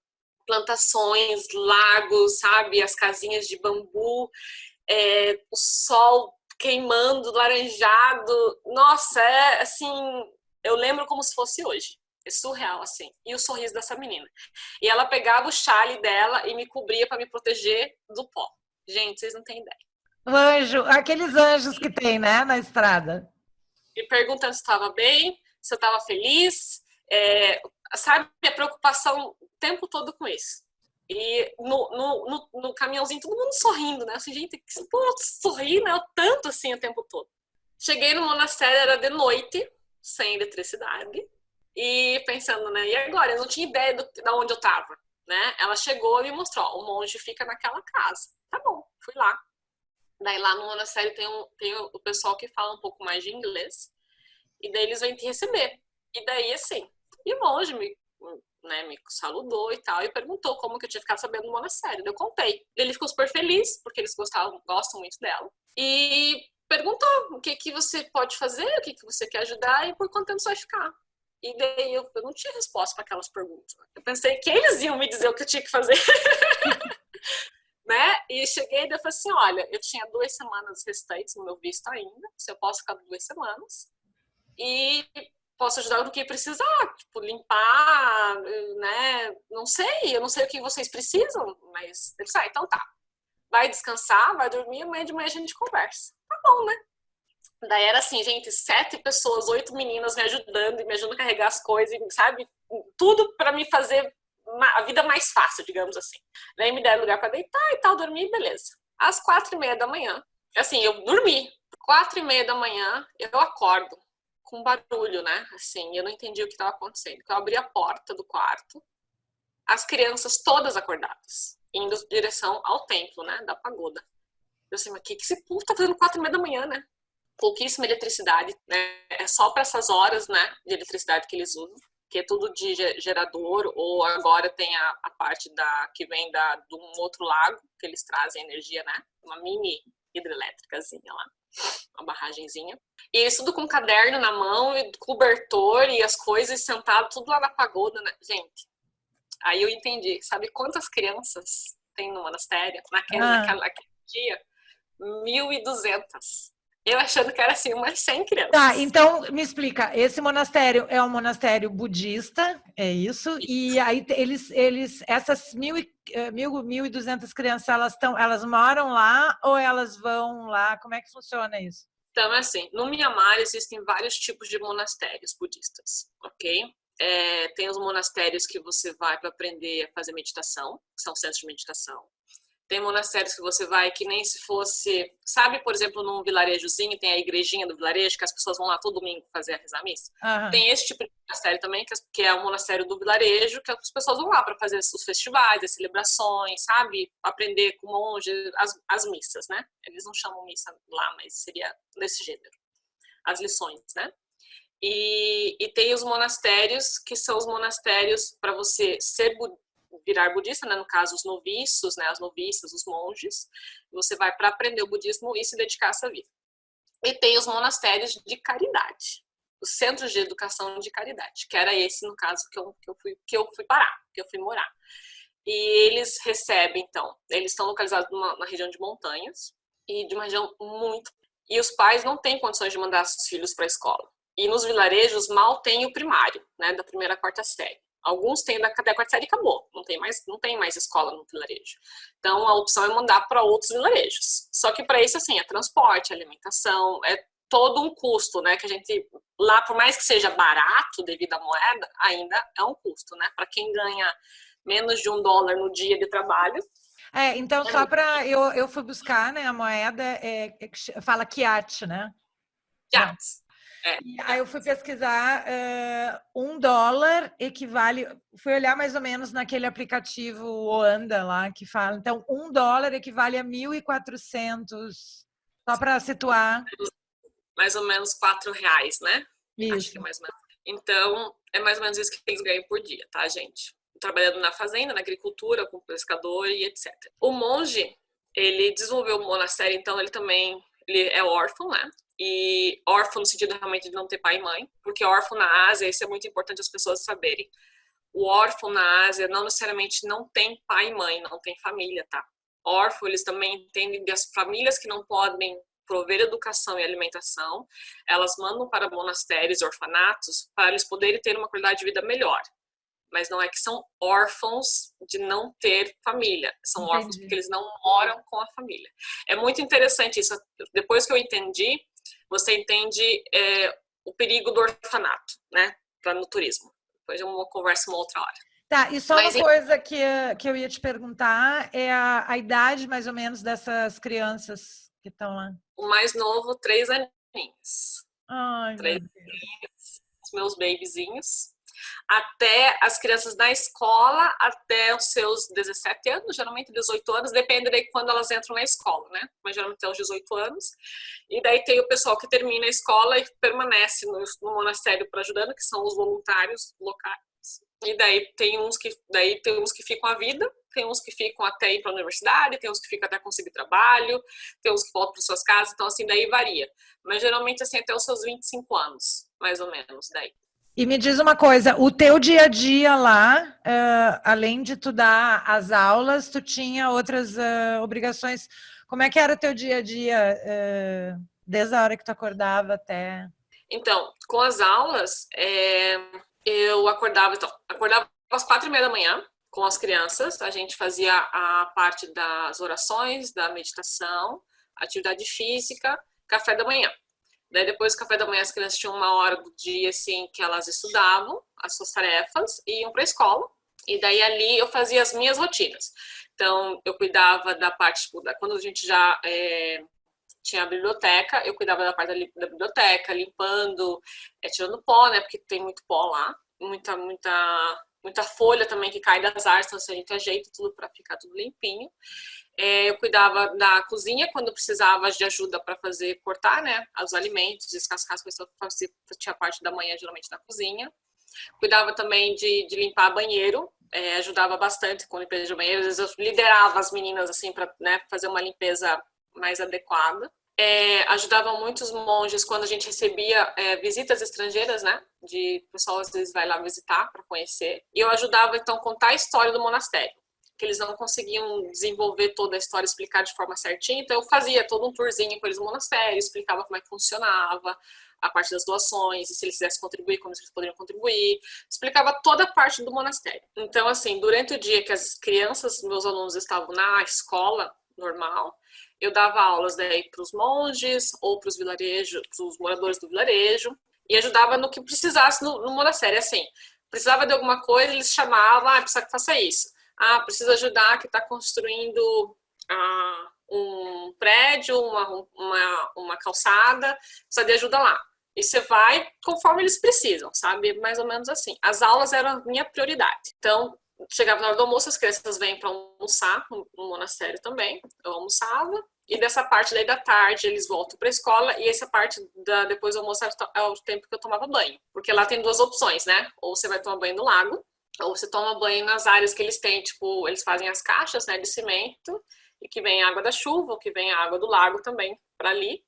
plantações, lagos, sabe, as casinhas de bambu, o sol queimando, laranjado, nossa, assim, eu lembro como se fosse hoje, é surreal, assim, e o sorriso dessa menina, e ela pegava o chale dela e me cobria para me proteger do pó, gente, vocês não têm ideia. O anjo, aqueles anjos que tem, né, na estrada. Me perguntando se estava bem, se eu estava feliz, sabe, a preocupação o tempo todo com isso. E no caminhãozinho, todo mundo sorrindo, né? Assim, gente, pô, sorrir, né? Tanto assim o tempo todo. Cheguei no monastério, era de noite, sem eletricidade, e pensando, né? E agora? Eu não tinha ideia de onde eu tava, né? Ela chegou e me mostrou, ó, o monge fica naquela casa. Tá bom, fui lá. Daí lá no monastério tem o pessoal que fala um pouco mais de inglês, e daí eles vêm te receber. E daí, assim, E o monge me saludou e tal, e perguntou como que eu tinha ficado sabendo do monastério. Eu contei. Ele ficou super feliz, porque eles gostam muito dela. E perguntou o que você pode fazer, o que você quer ajudar e por quanto tempo você vai ficar. E daí eu não tinha resposta para aquelas perguntas. Eu pensei que eles iam me dizer o que eu tinha que fazer. Né? E cheguei e falei assim, olha, eu tinha 2 semanas restantes no meu visto ainda, se eu posso ficar 2 semanas. E posso ajudar no que precisar, tipo, limpar, né? Não sei, eu não sei o que vocês precisam, mas ele disse, então tá. Vai descansar, vai dormir, amanhã de manhã a gente conversa. Tá bom, né? Daí era assim, gente, 7 pessoas, 8 meninas me ajudando e me ajudando a carregar as coisas, sabe? Tudo para me fazer a vida mais fácil, digamos assim. Daí me deram lugar para deitar e tal, dormir, beleza. Às 4:30 da manhã, assim, eu dormi. 4:30 da manhã, eu acordo com barulho, né? Assim, eu não entendi o que estava acontecendo. Eu abri a porta do quarto, as crianças todas acordadas, indo em direção ao templo, né? Da pagoda. Eu assim, mas o que esse povo tá fazendo 4:30 da manhã, né? Pouquíssima eletricidade, né? É só para essas horas, né? De eletricidade que eles usam, que é tudo de gerador, ou agora tem a parte que vem de um outro lago, que eles trazem energia, né? Uma mini hidrelétricazinha lá, uma barragenzinha. E eles tudo com um caderno na mão, e cobertor e as coisas, sentado tudo lá na pagoda, né? Gente, aí eu entendi. Sabe quantas crianças tem no monastério? Naquele dia? 1.200. Eu achando que era assim, umas 100 crianças. Tá, então me explica. Esse monastério é um monastério budista, é isso? E aí essas 1.200 crianças, elas moram lá ou elas vão lá? Como é que funciona isso? Então, assim, no Mianmar existem vários tipos de monastérios budistas, ok? Tem os monastérios que você vai para aprender a fazer meditação, que são centros de meditação. Tem monastérios que você vai que nem se fosse... Sabe, por exemplo, num vilarejozinho, tem a igrejinha do vilarejo, que as pessoas vão lá todo domingo fazer a rezar a missa? Uhum. Tem esse tipo de monastério também, que é o monastério do vilarejo, que as pessoas vão lá para fazer os festivais, as celebrações, sabe? Aprender com o monge, as missas, né? Eles não chamam missa lá, mas seria desse gênero. As lições, né? E tem os monastérios, que são os monastérios para você virar budista, né? No caso, os noviços, né? As noviças, os monges. Você vai para aprender o budismo e se dedicar a essa vida. E tem os monastérios de caridade, os centros de educação de caridade, que era esse, no caso, que eu fui parar, que eu fui morar. E eles recebem, então, eles estão localizados na região de montanhas, e de uma região muito... E os pais não têm condições de mandar seus filhos para a escola. E nos vilarejos mal tem o primário, né? Da 1ª à 4ª série. Alguns têm até a 4ª série e acabou. Não tem mais escola no vilarejo. Então, a opção é mandar para outros vilarejos. Só que para isso, assim, é transporte, alimentação, é todo um custo, né? Que a gente, lá, por mais que seja barato devido à moeda, ainda é um custo, né? Para quem ganha menos de $1 no dia de trabalho. Então, só para... Eu fui buscar, né, a moeda, fala kyat, né? Kyats. Aí eu fui pesquisar, $1 equivale... Fui olhar mais ou menos naquele aplicativo Oanda lá, que fala... Então, $1 equivale a 1.400, só para situar. Mais ou menos R$4, né? Isso. Acho que é mais ou menos. Então, é mais ou menos isso que eles ganham por dia, tá, gente? Trabalhando na fazenda, na agricultura, com pescador e etc. O monge, ele desenvolveu o monastério, então ele é órfão, né? E órfão no sentido realmente de não ter pai e mãe, porque órfão na Ásia, isso é muito importante as pessoas saberem. O órfão na Ásia não necessariamente não tem pai e mãe, não tem família, tá? Órfão, eles também entendem das famílias que não podem prover educação e alimentação, elas mandam para monastérios e orfanatos para eles poderem ter uma qualidade de vida melhor. Mas não é que são órfãos de não ter família. São Entendi. Órfãos porque eles não moram com a família. É muito interessante isso. Depois que eu entendi, você entende o perigo do orfanato, né? No turismo. Depois eu converso uma outra hora. Tá, e só uma coisa que eu ia te perguntar é a idade, mais ou menos, dessas crianças que estão lá. O mais novo, 3 aninhos. Ai, 3 aninhos. Os meus babyzinhos. até as crianças na escola, até os seus 17 anos, geralmente 18 anos, depende de quando elas entram na escola, né? Mas geralmente até os 18 anos. E daí tem o pessoal que termina a escola e permanece no monastério para ajudando, que são os voluntários locais. E daí tem uns que ficam a vida, tem uns que ficam até ir para a universidade, tem uns que ficam até conseguir trabalho, tem uns que voltam para suas casas, então assim, daí varia. Mas geralmente assim, até os seus 25 anos, mais ou menos, daí. E me diz uma coisa, o teu dia a dia lá, além de tu dar as aulas, tu tinha outras obrigações. Como é que era o teu dia a dia, desde a hora que tu acordava até... Então, com as aulas, eu acordava às 4:30 da manhã com as crianças. A gente fazia a parte das orações, da meditação, atividade física, café da manhã. Daí depois do café da manhã as crianças tinham uma hora do dia assim que elas estudavam as suas tarefas e iam para a escola. E daí ali eu fazia as minhas rotinas. Então eu cuidava da parte, tipo, quando a gente já tinha a biblioteca, eu cuidava da parte da biblioteca, limpando, tirando pó, né? Porque tem muito pó lá, muita folha também que cai das árvores, então a gente ajeita tudo para ficar tudo limpinho. Eu cuidava da cozinha quando precisava de ajuda para cortar, né, os alimentos, descascar as coisas, tinha parte da manhã geralmente na cozinha. Cuidava também de limpar banheiro, ajudava bastante com a limpeza de banheiro. Às vezes eu liderava as meninas assim para, né, fazer uma limpeza mais adequada. Ajudava muito os monges quando a gente recebia visitas estrangeiras, né? De pessoal às vezes vai lá visitar para conhecer. E eu ajudava então a contar a história do monastério, que eles não conseguiam desenvolver toda a história, explicar de forma certinha. Então eu fazia todo um tourzinho com eles no monastério, explicava como é que funcionava a parte das doações, e se eles quisessem contribuir, como eles poderiam contribuir. Explicava toda a parte do monastério. Então, assim, durante o dia que as crianças, meus alunos estavam na escola normal, eu dava aulas daí para os monges ou para os vilarejos, para os moradores do vilarejo, e ajudava no que precisasse no monastério. Assim, precisava de alguma coisa, eles chamavam, precisa que faça isso. Precisa ajudar que está construindo um prédio, uma calçada, precisa de ajuda lá. E você vai conforme eles precisam, sabe? Mais ou menos assim. As aulas eram a minha prioridade. Então, chegava na hora do almoço, as crianças vêm para almoçar no monastério também. Eu almoçava. E dessa parte daí da tarde, eles voltam para a escola. E essa parte depois do almoço é o tempo que eu tomava banho. Porque lá tem duas opções, né? Ou você vai tomar banho no lago, ou você toma banho nas áreas que eles têm. Tipo, eles fazem as caixas, né, de cimento, e que vem a água da chuva, ou que vem a água do lago também para ali.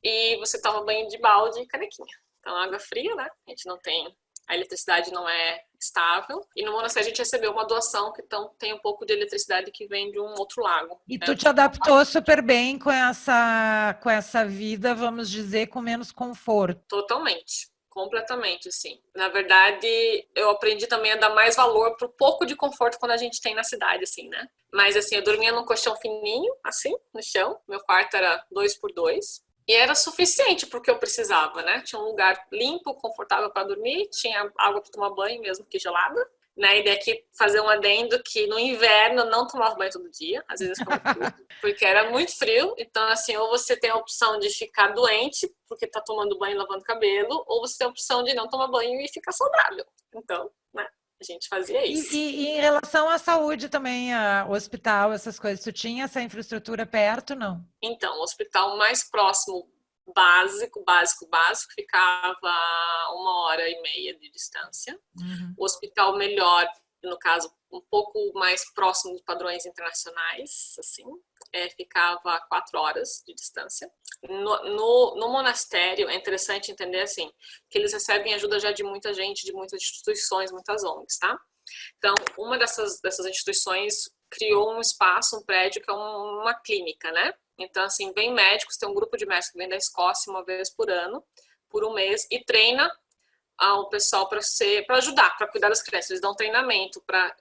E você toma banho de balde e canequinha. Então, água fria, né? A gente não tem... A eletricidade não é estável. E no monastério a gente recebeu uma doação que então tem um pouco de eletricidade que vem de um outro lago. E tu te adaptou super bem com essa vida, vamos dizer, com menos conforto. Totalmente. Completamente, sim. Na verdade, eu aprendi também a dar mais valor pro pouco de conforto quando a gente tem na cidade, assim, né? Mas, assim, eu dormia num colchão fininho, assim, no chão. Meu quarto era 2x2. E era suficiente porque eu precisava, né? Tinha um lugar limpo, confortável para dormir, tinha água para tomar banho, mesmo que gelada. Na ideia aqui, fazer um adendo que no inverno eu não tomava banho todo dia, às vezes ficava tudo, porque era muito frio. Então, assim, ou você tem a opção de ficar doente, porque tá tomando banho e lavando cabelo, ou você tem a opção de não tomar banho e ficar saudável. Então, né? A gente fazia isso. E em relação à saúde também, ao hospital, essas coisas, tu tinha essa infraestrutura perto, não? Então, o hospital mais próximo, básico, ficava 1h30 de distância. Uhum. O hospital melhor, no caso, um pouco mais próximo dos padrões internacionais, assim, ficava a 4 horas de distância. No monastério, é interessante entender, assim, que eles recebem ajuda já de muita gente, de muitas instituições, muitas ONGs, tá? Então, uma dessas instituições criou um espaço, um prédio, que é uma clínica, né? Então, assim, vem médicos, tem um grupo de médicos que vem da Escócia uma vez por ano, por um mês, e treina o pessoal para ajudar, para cuidar das crianças. Eles dão treinamento para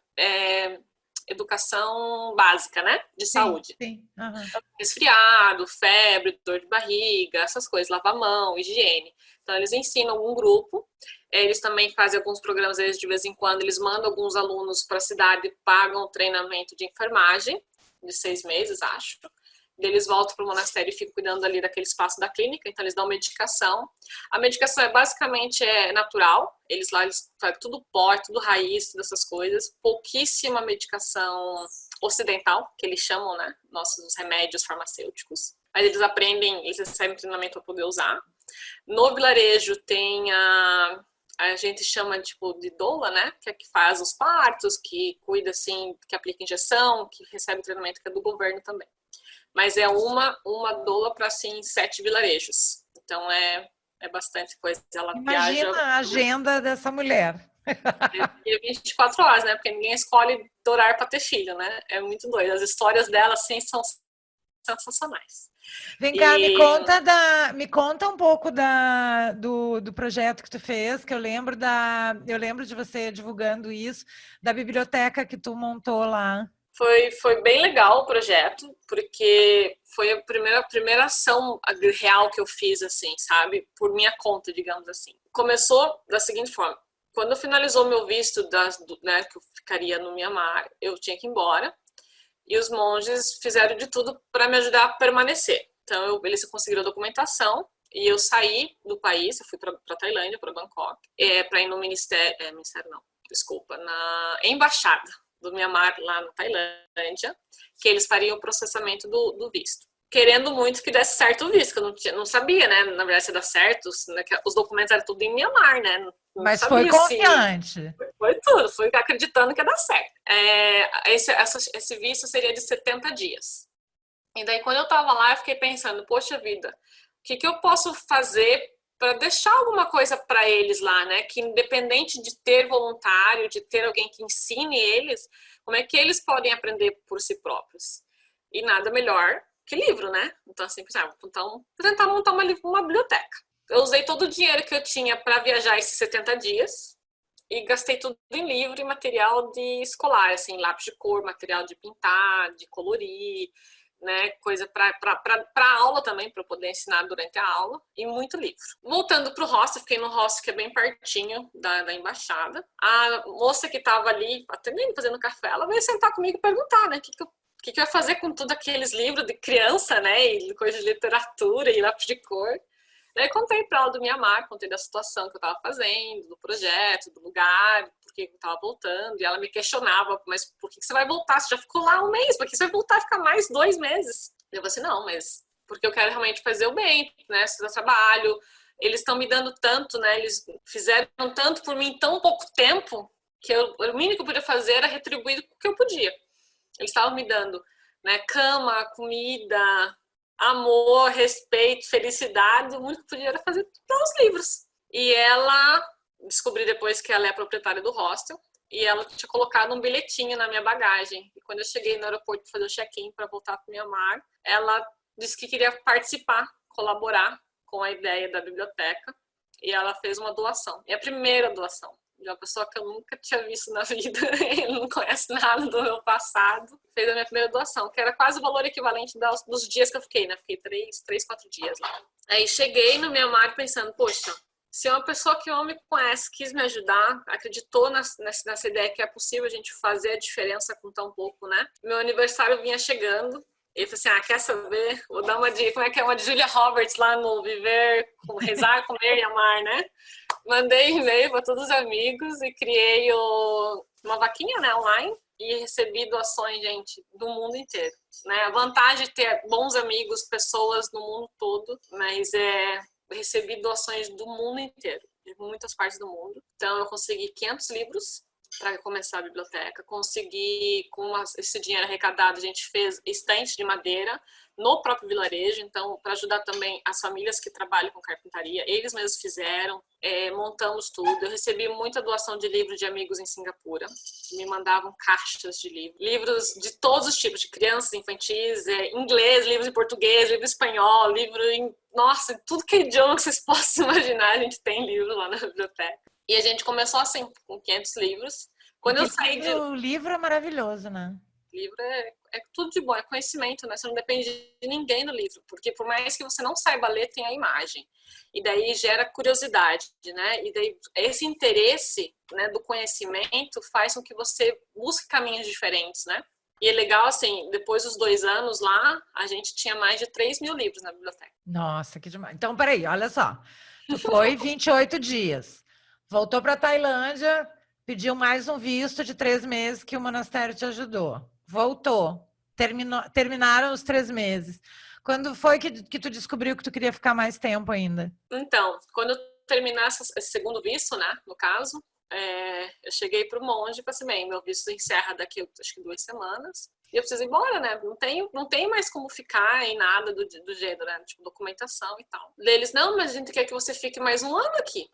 educação básica, né? De saúde. Sim. Uhum. Resfriado, febre, dor de barriga, essas coisas, lavar a mão, higiene. Então, eles ensinam um grupo. Eles também fazem alguns programas, eles, de vez em quando, eles mandam alguns alunos para a cidade, pagam treinamento de enfermagem, de 6 meses, acho. Eles voltam para o monastério e ficam cuidando ali daquele espaço da clínica, então eles dão medicação. A medicação basicamente natural, eles fazem tudo pó, tudo raiz, todas essas coisas. Pouquíssima medicação ocidental, que eles chamam, né, nossos remédios farmacêuticos. Mas eles aprendem, eles recebem treinamento para poder usar. No vilarejo tem a gente chama tipo de doula, né, que é que faz os partos, que cuida assim, que aplica injeção, que recebe treinamento que é do governo também. Mas é uma doula para assim 7 vilarejos. Então é bastante coisa. Ela Imagina viaja a agenda dessa mulher. é 24 horas, né? Porque ninguém escolhe dourar para ter filho, né? É muito doido. As histórias dela assim são sensacionais. Vem cá, me conta um pouco do projeto que tu fez, que eu lembro de você divulgando isso, da biblioteca que tu montou lá. Foi bem legal o projeto, porque foi a primeira ação real que eu fiz, assim, sabe? Por minha conta, digamos assim. Começou da seguinte forma. Quando finalizou meu visto, né, que eu ficaria no Mianmar, eu tinha que ir embora. E os monges fizeram de tudo para me ajudar a permanecer. Então, eles conseguiram a documentação e eu saí do país, eu fui para Tailândia, para Bangkok, para ir no ministério não, desculpa, na embaixada do Myanmar lá na Tailândia, que eles fariam o processamento do visto. Querendo muito que desse certo o visto, que eu não sabia, né? Na verdade, se dá certo, né, os documentos eram tudo em Myanmar, né? Não Mas foi confiante. Foi tudo, fui acreditando que ia dar certo. Esse visto seria de 70 dias. E daí, quando eu tava lá, eu fiquei pensando, poxa vida, o que eu posso fazer para deixar alguma coisa para eles lá, né? Que independente de ter voluntário, de ter alguém que ensine eles, como é que eles podem aprender por si próprios? E nada melhor que livro, né? Então, assim, vou tentar montar uma biblioteca. Eu usei todo o dinheiro que eu tinha para viajar esses 70 dias e gastei tudo em livro e material de escolar, assim, lápis de cor, material de pintar, de colorir, né, coisa para aula também, para eu poder ensinar durante a aula, e muito livro. Voltando para o hostel, fiquei no hostel que é bem pertinho da embaixada. A moça que estava ali atendendo, fazendo café, ela veio sentar comigo e perguntar, né, o que eu ia fazer com todos aqueles livros de criança, né, e coisa de literatura e lápis de cor. Daí contei para ela do Mianmar, contei da situação que eu estava fazendo, do projeto, do lugar, por que eu estava voltando. E ela me questionava, mas por que você vai voltar? Você já ficou lá um mês, por que você vai voltar a ficar mais 2 meses? Eu falei assim, não, mas porque eu quero realmente fazer o bem, né? Se eu trabalho, eles estão me dando tanto, né? Eles fizeram tanto por mim em tão pouco tempo, que o mínimo que eu podia fazer era retribuir o que eu podia. Eles estavam me dando, né, cama, comida, amor, respeito, felicidade. O único que podia era fazer os livros. E ela, descobri depois que ela é a proprietária do hostel, e ela tinha colocado um bilhetinho na minha bagagem. E quando eu cheguei no aeroporto para fazer o check-in para voltar para o Myanmar, ela disse que queria participar, colaborar com a ideia da biblioteca, e ela fez uma doação. E a primeira doação de uma pessoa que eu nunca tinha visto na vida, ele não conhece nada do meu passado, fez a minha primeira doação, que era quase o valor equivalente dos dias que eu fiquei, né? Fiquei 4 dias lá. Aí cheguei no Myanmar pensando, poxa, se uma pessoa que não me conhece quis me ajudar, acreditou nessa ideia que é possível a gente fazer a diferença com tão pouco, né? Meu aniversário vinha chegando, ele falou assim, quer saber? Vou dar uma dica, como é que é uma de Julia Roberts lá no Viver, Rezar, Comer e Amar, né? Mandei e-mail para todos os amigos e criei uma vaquinha, né, online, e recebi doações, gente, do mundo inteiro, né? A vantagem de ter bons amigos, pessoas no mundo todo, mas recebi doações do mundo inteiro, de muitas partes do mundo. Então eu consegui 500 livros para começar a biblioteca. Consegui, com esse dinheiro arrecadado, a gente fez estante de madeira no próprio vilarejo, então, para ajudar também as famílias que trabalham com carpintaria, eles mesmos fizeram, montamos tudo. Eu recebi muita doação de livros de amigos em Singapura, que me mandavam caixas de livros de todos os tipos, de crianças, infantis, inglês, livros em português, livro em espanhol, livro em... Nossa, tudo que é idioma que vocês possam imaginar, a gente tem livro lá na biblioteca. E a gente começou assim, com 500 livros. Quando eu saí O livro é maravilhoso, né? Livro é tudo de bom, é conhecimento, né? Você não depende de ninguém no livro, porque por mais que você não saiba ler, tem a imagem. E daí gera curiosidade, né? E daí esse interesse, né, do conhecimento faz com que você busque caminhos diferentes, né? E é legal, assim, depois dos 2 anos lá, a gente tinha mais de 3.000 livros na biblioteca. Nossa, que demais. Então, peraí, olha só. Tu foi 28 dias, voltou para Tailândia, pediu mais um visto de 3 meses que o monastério te ajudou. Voltou, terminaram os 3 meses. Quando foi que tu descobriu que tu queria ficar mais tempo ainda? Então, quando eu terminasse esse segundo visto, né, no caso, eu cheguei para o monge e falei assim, bem, meu visto encerra daqui, acho que 2 semanas, e eu preciso ir embora, né, não tem mais como ficar em nada do gênero, né, tipo, documentação e tal. Eles, não, mas a gente quer que você fique mais 1 ano aqui.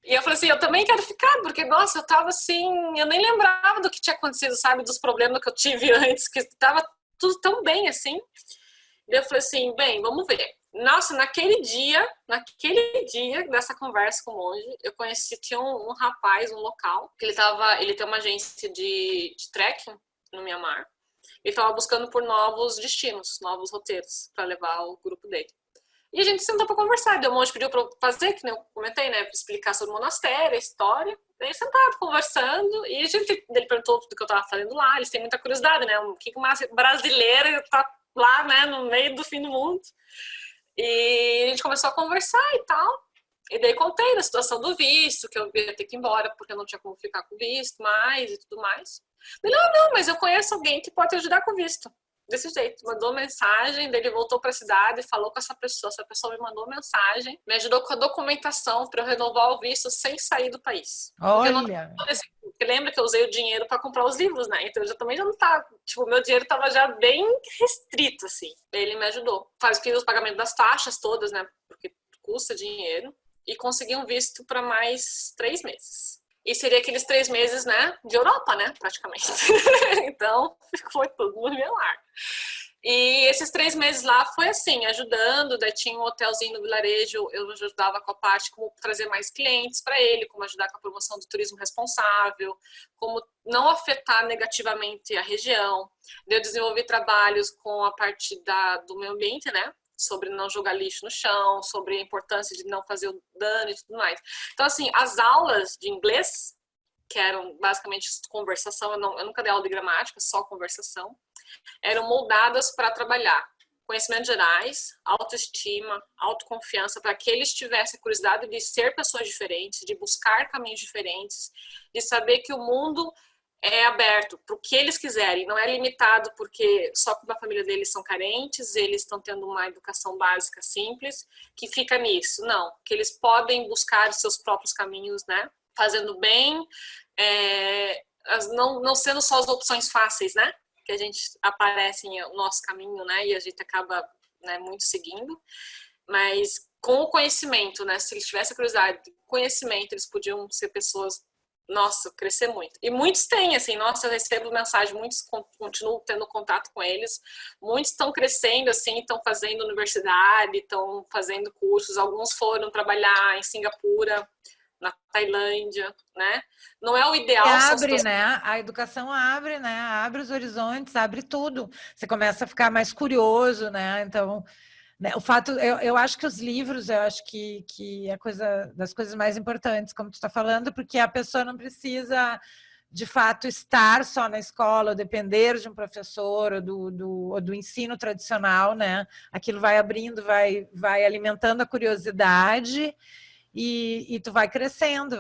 E eu falei assim, eu também quero ficar, porque, nossa, eu tava assim, eu nem lembrava do que tinha acontecido, sabe, dos problemas que eu tive antes, que tava tudo tão bem, assim. E eu falei assim, bem, vamos ver. Nossa, naquele dia dessa conversa com o monge, eu conheci, tinha um rapaz, um local, que ele tem uma agência de trekking no Mianmar. Ele estava buscando por novos destinos, novos roteiros, para levar o grupo dele. E a gente sentou para conversar. O monge pediu para eu fazer, que eu comentei, né? Explicar sobre o monastério, a história. Daí sentado, conversando. E ele perguntou do que eu estava fazendo lá. Eles têm muita curiosidade, né? O que uma brasileira tá lá, né? No meio do fim do mundo. E a gente começou a conversar e tal. E daí contei da situação do visto, que eu ia ter que ir embora porque eu não tinha como ficar com visto mais e tudo mais. Ele, não, mas eu conheço alguém que pode te ajudar com visto. Desse jeito, mandou mensagem, daí ele voltou para a cidade, falou com essa pessoa me mandou mensagem, me ajudou com a documentação para eu renovar o visto sem sair do país. Olha! Porque lembra que eu usei o dinheiro para comprar os livros, né? Então eu também já não tava, tipo, meu dinheiro estava já bem restrito, assim. Ele me ajudou. Fiz os pagamentos das taxas todas, né? Porque custa dinheiro. E consegui um visto para mais 3 meses. E seria aqueles 3 meses, né, de Europa, né, praticamente. Então, foi tudo no meu lar. E esses 3 meses lá foi assim, ajudando, daí tinha um hotelzinho no vilarejo, eu ajudava com a parte como trazer mais clientes para ele, como ajudar com a promoção do turismo responsável, como não afetar negativamente a região. Daí eu desenvolvi trabalhos com a parte do meio ambiente, né, sobre não jogar lixo no chão, sobre a importância de não fazer o dano e tudo mais. Então, assim, as aulas de inglês, que eram basicamente conversação, eu nunca dei aula de gramática, só conversação, eram moldadas para trabalhar conhecimentos gerais, autoestima, autoconfiança, para que eles tivessem curiosidade de ser pessoas diferentes, de buscar caminhos diferentes, de saber que o mundo é aberto para o que eles quiserem, não é limitado porque só porque a família deles são carentes, eles estão tendo uma educação básica simples, que fica nisso. Não, que eles podem buscar os seus próprios caminhos, né? Fazendo bem, não sendo só as opções fáceis, né? Que a gente aparece no nosso caminho, né? E a gente acaba, né, muito seguindo. Mas com o conhecimento, né? Se eles tivessem curiosidade, conhecimento, eles podiam ser pessoas, nossa, crescer muito. E muitos têm, assim, nossa, eu recebo mensagem, muitos continuam tendo contato com eles, muitos estão crescendo, assim, estão fazendo universidade, estão fazendo cursos, alguns foram trabalhar em Singapura, na Tailândia, né? Não é o ideal. Abre, né? A educação abre, né? Abre os horizontes, abre tudo. Você começa a ficar mais curioso, né? Então, né, o fato, eu acho que os livros, eu acho que é coisa das coisas mais importantes, como tu está falando, porque a pessoa não precisa, de fato, estar só na escola, ou depender de um professor, ou do ensino tradicional, né? Aquilo vai abrindo, vai alimentando a curiosidade. E tu vai crescendo,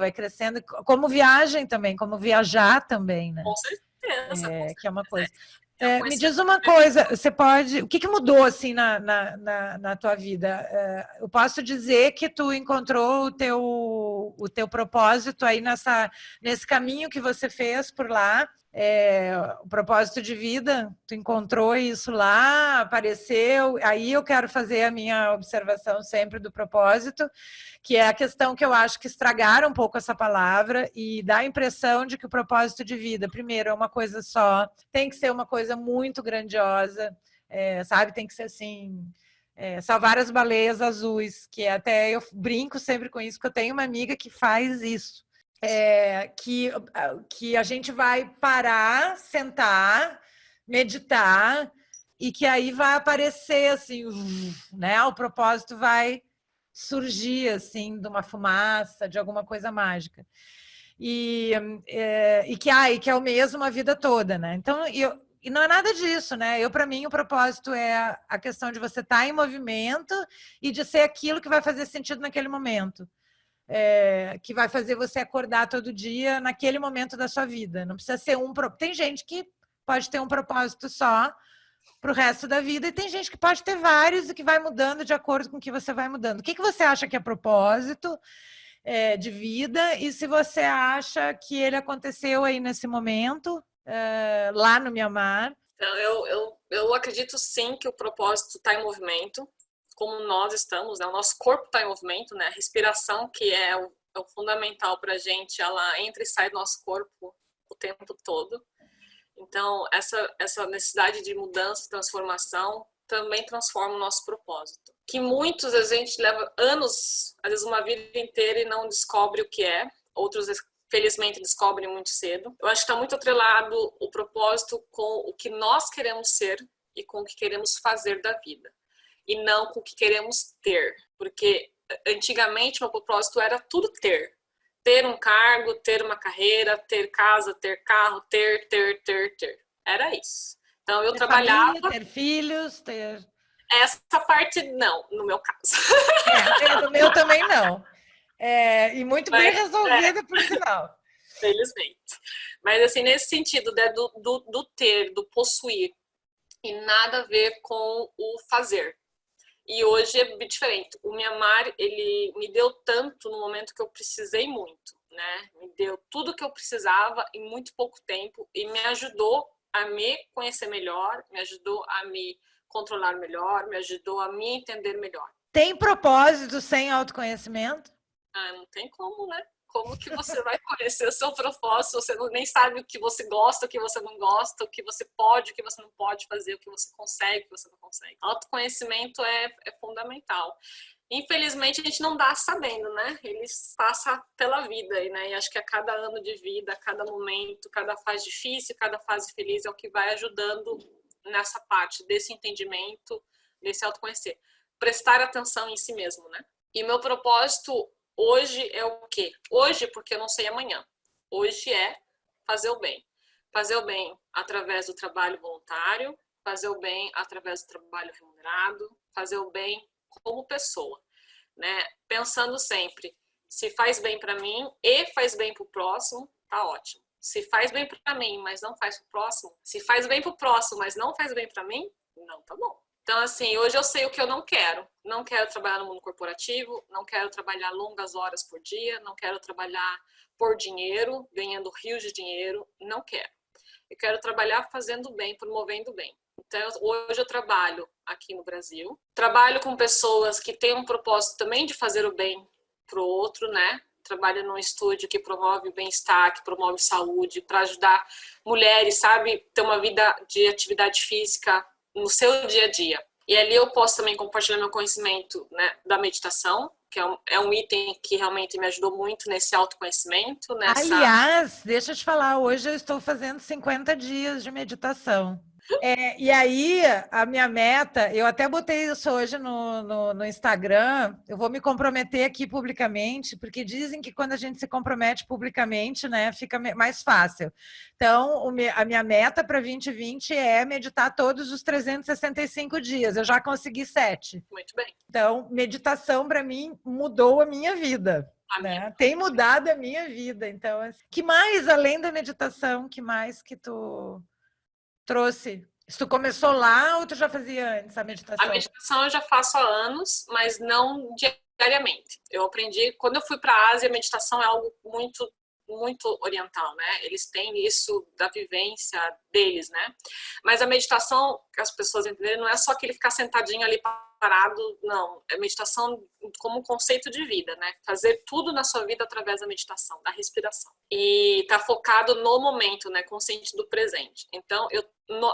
como viagem também, como viajar também, né? Com certeza. Que é uma coisa. Me diz uma coisa, o que mudou assim na tua vida? Eu posso dizer que tu encontrou o teu propósito aí nesse caminho que você fez por lá, o propósito de vida, tu encontrou isso lá, apareceu, aí eu quero fazer a minha observação sempre do propósito, que é a questão que eu acho que estragaram um pouco essa palavra e dá a impressão de que o propósito de vida, primeiro, é uma coisa só, tem que ser uma coisa muito grandiosa, sabe? Tem que ser assim, salvar as baleias azuis, que até eu brinco sempre com isso, porque eu tenho uma amiga que faz isso. Que a gente vai parar, sentar, meditar, e que aí vai aparecer assim, né? O propósito vai surgir assim de uma fumaça, de alguma coisa mágica. e que é o mesmo a vida toda, né? Então, e não é nada disso, né? Para mim, o propósito é a questão de você estar em movimento e de ser aquilo que vai fazer sentido naquele momento. Que vai fazer você acordar todo dia naquele momento da sua vida. Não precisa ser um... Tem gente que pode ter um propósito só para o resto da vida, e tem gente que pode ter vários e que vai mudando de acordo com o que você vai mudando. O que você acha que é propósito de vida, e se você acha que ele aconteceu aí nesse momento, lá no Mianmar? Então, eu acredito sim que o propósito está em movimento, como nós estamos, né? O nosso corpo está em movimento, né? A respiração, que é o fundamental para a gente, ela entra e sai do nosso corpo o tempo todo. Então, essa necessidade de mudança, transformação, também transforma o nosso propósito. Que muitos, a gente leva anos, às vezes uma vida inteira, e não descobre o que é. Outros, felizmente, descobrem muito cedo. Eu acho que está muito atrelado o propósito com o que nós queremos ser e com o que queremos fazer da vida. E não com o que queremos ter. Porque antigamente, meu propósito era tudo ter. Ter um cargo, ter uma carreira, ter casa, ter carro, ter. Era isso. Então, eu trabalhava... Família, ter filhos, ter... Essa parte, não, no meu caso. No meu também não. E muito bem resolvida, por sinal. Felizmente. Mas, assim, nesse sentido, né, do ter, do possuir, e nada a ver com o fazer. E hoje é diferente. O Mianmar, ele me deu tanto no momento que eu precisei muito, né? Me deu tudo que eu precisava em muito pouco tempo e me ajudou a me conhecer melhor, me ajudou a me controlar melhor, me ajudou a me entender melhor. Tem propósito sem autoconhecimento? Não tem como, né? Como que você vai conhecer o seu propósito? Você nem sabe o que você gosta, o que você não gosta, o que você pode, o que você não pode fazer, o que você consegue, o que você não consegue. Autoconhecimento é fundamental. Infelizmente, a gente não dá sabendo, né? Ele passa pela vida, né? E acho que a cada ano de vida, a cada momento, cada fase difícil, cada fase feliz é o que vai ajudando nessa parte desse entendimento, desse autoconhecer. Prestar atenção em si mesmo, né? E meu propósito hoje é o quê? Hoje, porque eu não sei amanhã. Hoje é fazer o bem. Fazer o bem através do trabalho voluntário, fazer o bem através do trabalho remunerado, fazer o bem como pessoa, né? Pensando sempre, se faz bem para mim e faz bem para o próximo, tá ótimo. Se faz bem para mim, mas não faz para o próximo, se faz bem para o próximo, mas não faz bem para mim, não tá bom. Então, assim, hoje eu sei o que eu não quero. Não quero trabalhar no mundo corporativo, não quero trabalhar longas horas por dia, não quero trabalhar por dinheiro, ganhando rios de dinheiro, não quero. Eu quero trabalhar fazendo bem, promovendo bem. Então, hoje eu trabalho aqui no Brasil, trabalho com pessoas que têm um propósito também de fazer o bem para o outro, né? Trabalho num estúdio que promove bem-estar, que promove saúde, para ajudar mulheres, sabe, ter uma vida de atividade física no seu dia a dia. E ali eu posso também compartilhar meu conhecimento, né, da meditação, que é um item que realmente me ajudou muito nesse autoconhecimento. Aliás, deixa eu te falar, hoje eu estou fazendo 50 dias de meditação. E aí, a minha meta, eu até botei isso hoje no Instagram, eu vou me comprometer aqui publicamente, porque dizem que quando a gente se compromete publicamente, né, fica mais fácil. Então, a minha meta para 2020 é meditar todos os 365 dias. Eu já consegui 7. Muito bem. Então, meditação, para mim, mudou a minha vida. Né? Tem mudado a minha vida. Então, que mais, além da meditação, que mais que tu trouxe? Se tu começou lá ou tu já fazia antes a meditação? A meditação eu já faço há anos, mas não diariamente. Eu aprendi, quando eu fui para a Ásia, a meditação é algo muito oriental, né? Eles têm isso da vivência deles, né? Mas a meditação, que as pessoas entenderem, não é só aquele ficar sentadinho ali parado, não. É meditação como um conceito de vida, né? Fazer tudo na sua vida através da meditação, da respiração. E tá focado no momento, né? Consciente do presente. Então,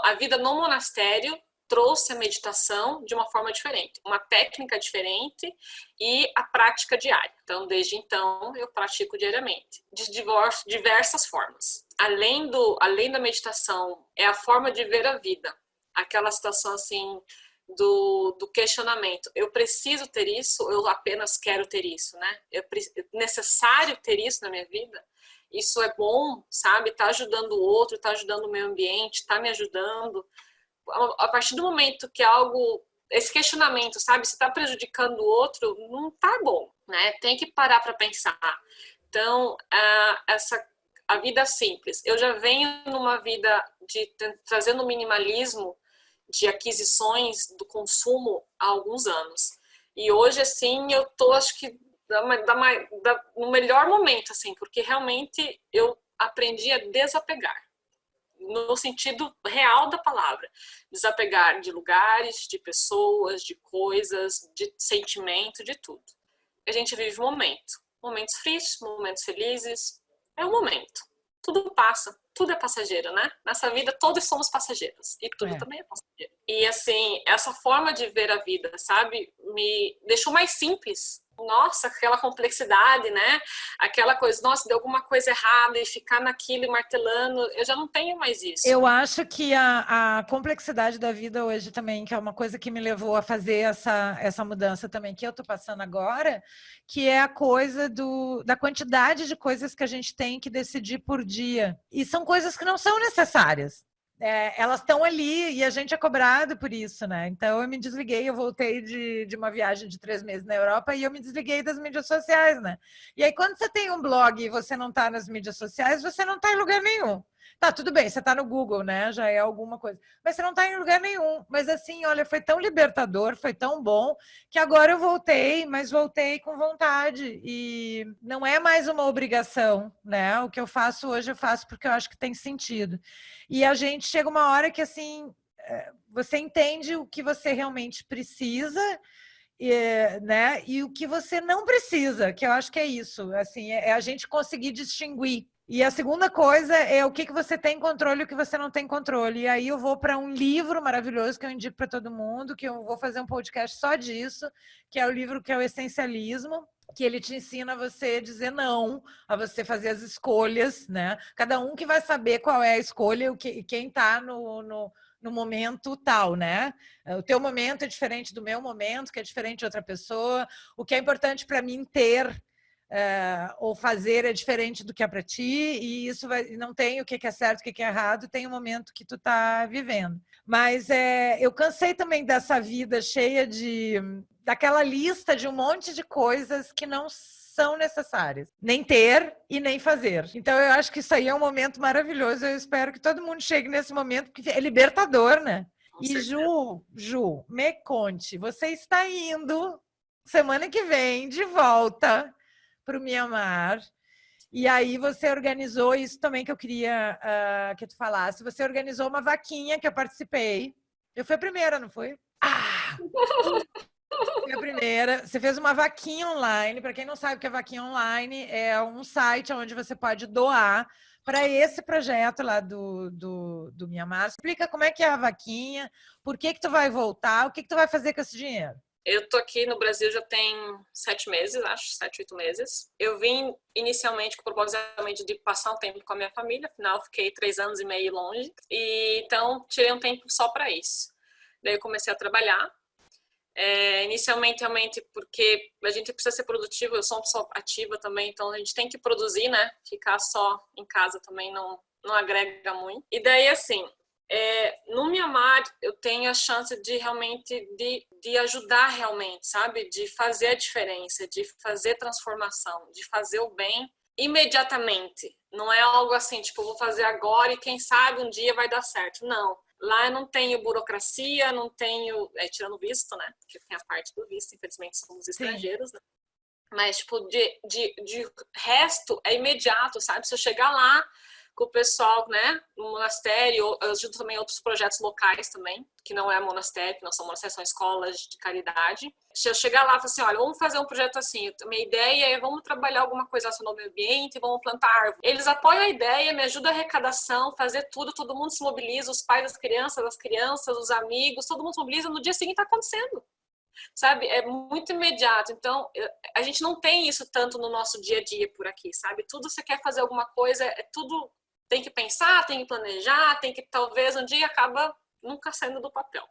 a vida no monastério trouxe a meditação de uma forma diferente, uma técnica diferente e a prática diária. Então, desde então, eu pratico diariamente, de diversas formas. Além da meditação, é a forma de ver a vida. Aquela situação, assim, do questionamento. Eu preciso ter isso ou eu apenas quero ter isso, né? É necessário ter isso na minha vida? isso é bom, sabe? Tá ajudando o outro, tá ajudando o meio ambiente, tá me ajudando. A partir do momento que algo, esse questionamento, sabe, se tá prejudicando o outro, não tá bom, né? Tem que parar para pensar. Então, a vida simples. Eu já venho numa vida trazendo minimalismo de aquisições do consumo há alguns anos. E hoje, assim, eu tô, acho que, no melhor momento, assim, porque realmente eu aprendi a desapegar, no sentido real da palavra. Desapegar de lugares, de pessoas, de coisas, de sentimento, de tudo. A gente vive um momento. Momentos tristes, momentos felizes. É um momento. Tudo passa. Tudo é passageiro, né? Nessa vida, todos somos passageiros. E tudo também é passageiro. E, assim, essa forma de ver a vida, sabe? Me deixou mais simples. Nossa, aquela complexidade, né? Aquela coisa, nossa, deu alguma coisa errada e ficar naquilo e martelando. Eu já não tenho mais isso. Eu acho que a complexidade da vida hoje também, que é uma coisa que me levou a fazer essa mudança também que eu estou passando agora, que é a coisa da quantidade de coisas que a gente tem que decidir por dia. E são coisas que não são necessárias. Elas estão ali e a gente é cobrado por isso, né? Então eu me desliguei, eu voltei de uma viagem de 3 meses na Europa e eu me desliguei das mídias sociais, né? E aí quando você tem um blog e você não está nas mídias sociais, você não está em lugar nenhum. Tá, tudo bem, você está no Google, né? Já é alguma coisa. Mas você não está em lugar nenhum. Mas assim, olha, foi tão libertador, foi tão bom, que agora eu voltei, mas voltei com vontade. E não é mais uma obrigação, né? O que eu faço hoje, eu faço porque eu acho que tem sentido. E a gente chega uma hora que, assim, você entende o que você realmente precisa, né? E o que você não precisa, que eu acho que é isso. Assim, é a gente conseguir distinguir. E a segunda coisa é o que você tem controle e o que você não tem controle. E aí eu vou para um livro maravilhoso que eu indico para todo mundo, que eu vou fazer um podcast só disso, que é o livro que é o Essencialismo, que ele te ensina a você dizer não, a você fazer as escolhas, né? Cada um que vai saber qual é a escolha e quem está no momento tal, né? O teu momento é diferente do meu momento, que é diferente de outra pessoa. O que é importante para mim ter ou fazer é diferente do que é para ti, e isso não tem o que é certo, o que é errado, tem o momento que tu está vivendo. Mas eu cansei também dessa vida cheia daquela lista de um monte de coisas que não são necessárias, nem ter e nem fazer. Então eu acho que isso aí é um momento maravilhoso, eu espero que todo mundo chegue nesse momento, porque é libertador, né? E Ju, me conte, você está indo semana que vem de volta para o Mianmar. E aí você organizou isso também que eu queria que tu falasse. Você organizou uma vaquinha que eu participei. Eu fui a primeira, não foi? Fui a primeira. Você fez uma vaquinha online. Para quem não sabe o que é vaquinha online, é um site onde você pode doar para esse projeto lá do Mianmar. Explica como é que é a vaquinha, por que tu vai voltar, o que tu vai fazer com esse dinheiro. Eu tô aqui no Brasil já tem 7 meses, acho, 7, 8 meses. Eu vim inicialmente com o propósito de passar um tempo com a minha família, afinal fiquei 3 anos e meio longe, e então tirei um tempo só para isso. Daí eu comecei a trabalhar, inicialmente realmente porque a gente precisa ser produtivo, eu sou uma pessoa ativa também, então a gente tem que produzir, né? Ficar só em casa também não agrega muito. E daí assim, no Mianmar eu tenho a chance de realmente de ajudar realmente, sabe? De fazer a diferença, de fazer transformação, de fazer o bem imediatamente. Não é algo assim, tipo, eu vou fazer agora e quem sabe um dia vai dar certo. Não. Lá eu não tenho burocracia, não tenho... tirando o visto, né? Porque tem a parte do visto, infelizmente somos estrangeiros, né? Mas, tipo, de resto é imediato, sabe? Se eu chegar lá com o pessoal, né, no monastério, eu ajudo também outros projetos locais também, que não é monastério, que não são monastérios, são escolas de caridade. Se eu chegar lá e falar assim, olha, vamos fazer um projeto assim, minha ideia é vamos trabalhar alguma coisa no meio ambiente, vamos plantar árvore. Eles apoiam a ideia, me ajudam a arrecadação, fazer tudo, todo mundo se mobiliza, os pais das crianças, as crianças, os amigos, todo mundo se mobiliza, no dia seguinte está acontecendo. Sabe, é muito imediato. Então, a gente não tem isso tanto no nosso dia a dia por aqui, sabe? Tudo você quer fazer alguma coisa, tudo tem que pensar, tem que planejar, tem que talvez um dia acaba nunca saindo do papel.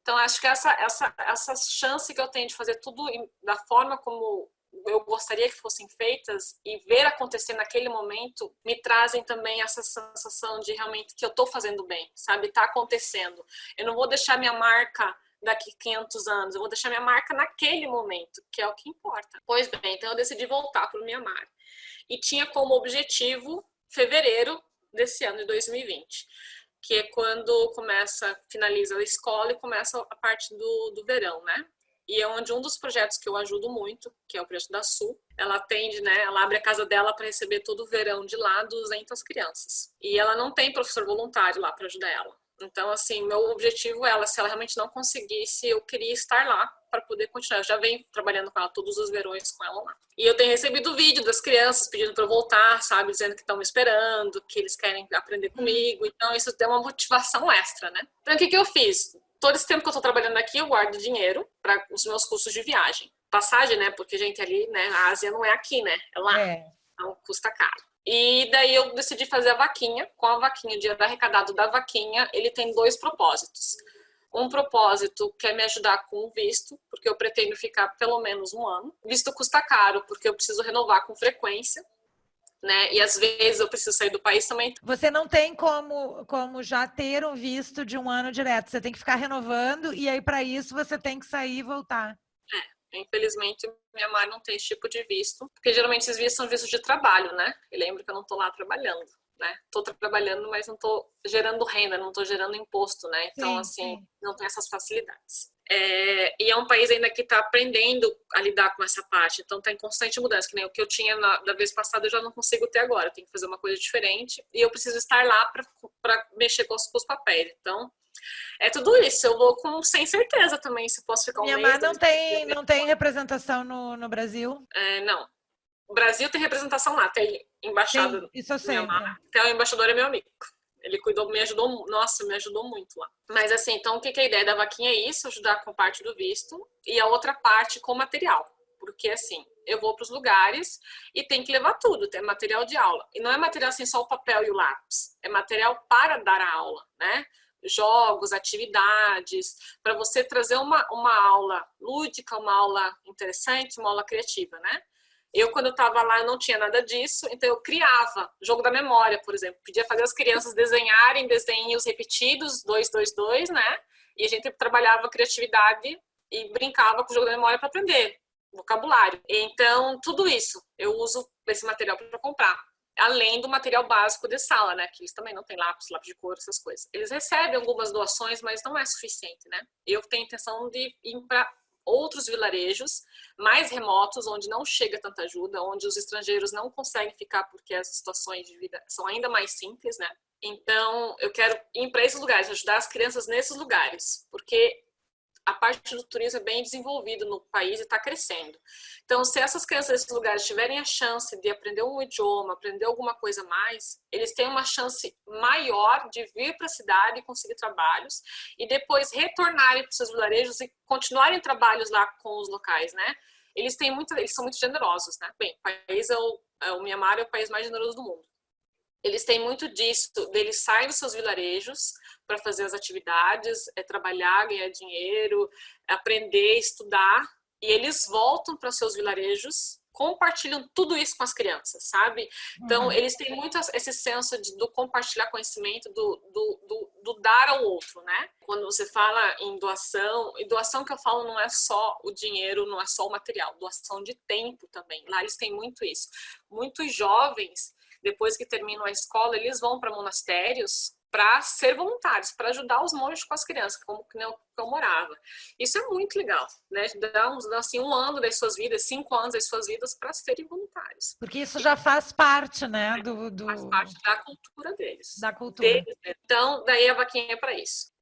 Então, acho que essa chance que eu tenho de fazer tudo da forma como eu gostaria que fossem feitas e ver acontecer naquele momento me trazem também essa sensação de realmente que eu estou fazendo bem, sabe? Está acontecendo. Eu não vou deixar minha marca daqui 500 anos, eu vou deixar minha marca naquele momento, que é o que importa. Pois bem, então eu decidi voltar para o Mianmar. E tinha como objetivo fevereiro desse ano de 2020, que é quando finaliza a escola e começa a parte do verão, né? E é onde um dos projetos que eu ajudo muito, que é o projeto da Sul, ela atende, né? Ela abre a casa dela para receber todo o verão de lá 200 crianças. E ela não tem professor voluntário lá para ajudar ela. Então, assim, meu objetivo é se ela realmente não conseguisse, eu queria estar lá para poder continuar. Eu já venho trabalhando com ela todos os verões com ela lá. E eu tenho recebido vídeo das crianças pedindo para eu voltar, sabe? Dizendo que estão me esperando, que eles querem aprender comigo. Então, isso deu uma motivação extra, né? Então, o que eu fiz? Todo esse tempo que eu estou trabalhando aqui, eu guardo dinheiro para os meus custos de viagem. Passagem, né? Porque, gente, ali, né? A Ásia não é aqui, né? É lá. Então, custa caro. E daí eu decidi fazer a vaquinha. Com a vaquinha, o dinheiro arrecadado da vaquinha, ele tem 2 propósitos. Um propósito que é me ajudar com o visto, porque eu pretendo ficar pelo menos 1 ano. Visto custa caro, porque eu preciso renovar com frequência, né? E às vezes eu preciso sair do país também. Você não tem como já ter um visto de 1 ano direto. Você tem que ficar renovando e aí para isso você tem que sair e voltar. Infelizmente, minha mãe não tem esse tipo de visto, porque geralmente esses vistos são vistos de trabalho, né? E lembro que eu não tô lá trabalhando, né? Tô trabalhando, mas não tô gerando renda, não tô gerando imposto, né? Então, assim, não tem essas facilidades. E é um país ainda que está aprendendo a lidar com essa parte, então está em constante mudança, que nem o que eu tinha da vez passada eu já não consigo ter agora, eu tenho que fazer uma coisa diferente e eu preciso estar lá para mexer com os papéis. Então, é tudo isso, eu vou sem certeza também se posso ficar um mês. Mianmar não tem representação no Brasil? Não. O Brasil tem representação lá, tem embaixada. Sim, isso eu sei. Até o embaixador é meu amigo. Ele me ajudou muito lá. Mas assim, então o que a ideia da vaquinha é isso, ajudar com parte do visto e a outra parte com material. Porque assim, eu vou para os lugares e tem que levar tudo, tem material de aula. E não é material assim só o papel e o lápis, é material para dar a aula, né? Jogos, atividades, para você trazer uma aula lúdica, uma aula interessante, uma aula criativa, né? Eu, quando eu estava lá, eu não tinha nada disso, então eu criava jogo da memória, por exemplo. Pedia fazer as crianças desenharem desenhos repetidos, 2, 2, 2, né? E a gente trabalhava a criatividade e brincava com o jogo da memória para aprender vocabulário. Então, tudo isso eu uso esse material para comprar. Além do material básico de sala, né? Que eles também não têm lápis de cor, essas coisas. Eles recebem algumas doações, mas não é suficiente, né? Eu tenho a intenção de ir para outros vilarejos mais remotos, onde não chega tanta ajuda, onde os estrangeiros não conseguem ficar porque as situações de vida são ainda mais simples, né? Então, eu quero ir para esses lugares, ajudar as crianças nesses lugares, porque a parte do turismo é bem desenvolvida no país e está crescendo. Então, se essas crianças nesses lugares tiverem a chance de aprender um idioma, aprender alguma coisa a mais, eles têm uma chance maior de vir para a cidade e conseguir trabalhos e depois retornarem para os seus vilarejos e continuarem trabalhos lá com os locais, né? Eles são muito generosos, né? Bem, o Mianmar é o país mais generoso do mundo. Eles têm muito disso, deles saem dos seus vilarejos para fazer as atividades, trabalhar, ganhar dinheiro, aprender, estudar, e eles voltam para seus vilarejos, compartilham tudo isso com as crianças, sabe? Então, eles têm muito esse senso do compartilhar conhecimento, do dar ao outro, né? Quando você fala em doação, e doação que eu falo não é só o dinheiro, não é só o material, doação de tempo também. Lá eles têm muito isso. Muitos jovens, depois que terminam a escola, eles vão para monastérios para ser voluntários, para ajudar os monges com as crianças, como que eu morava. Isso é muito legal, né? Dar assim, 1 ano das suas vidas, 5 anos das suas vidas para serem voluntários. Porque isso já faz parte, né? Faz parte da cultura deles. Da cultura. Então, daí a vaquinha é para isso.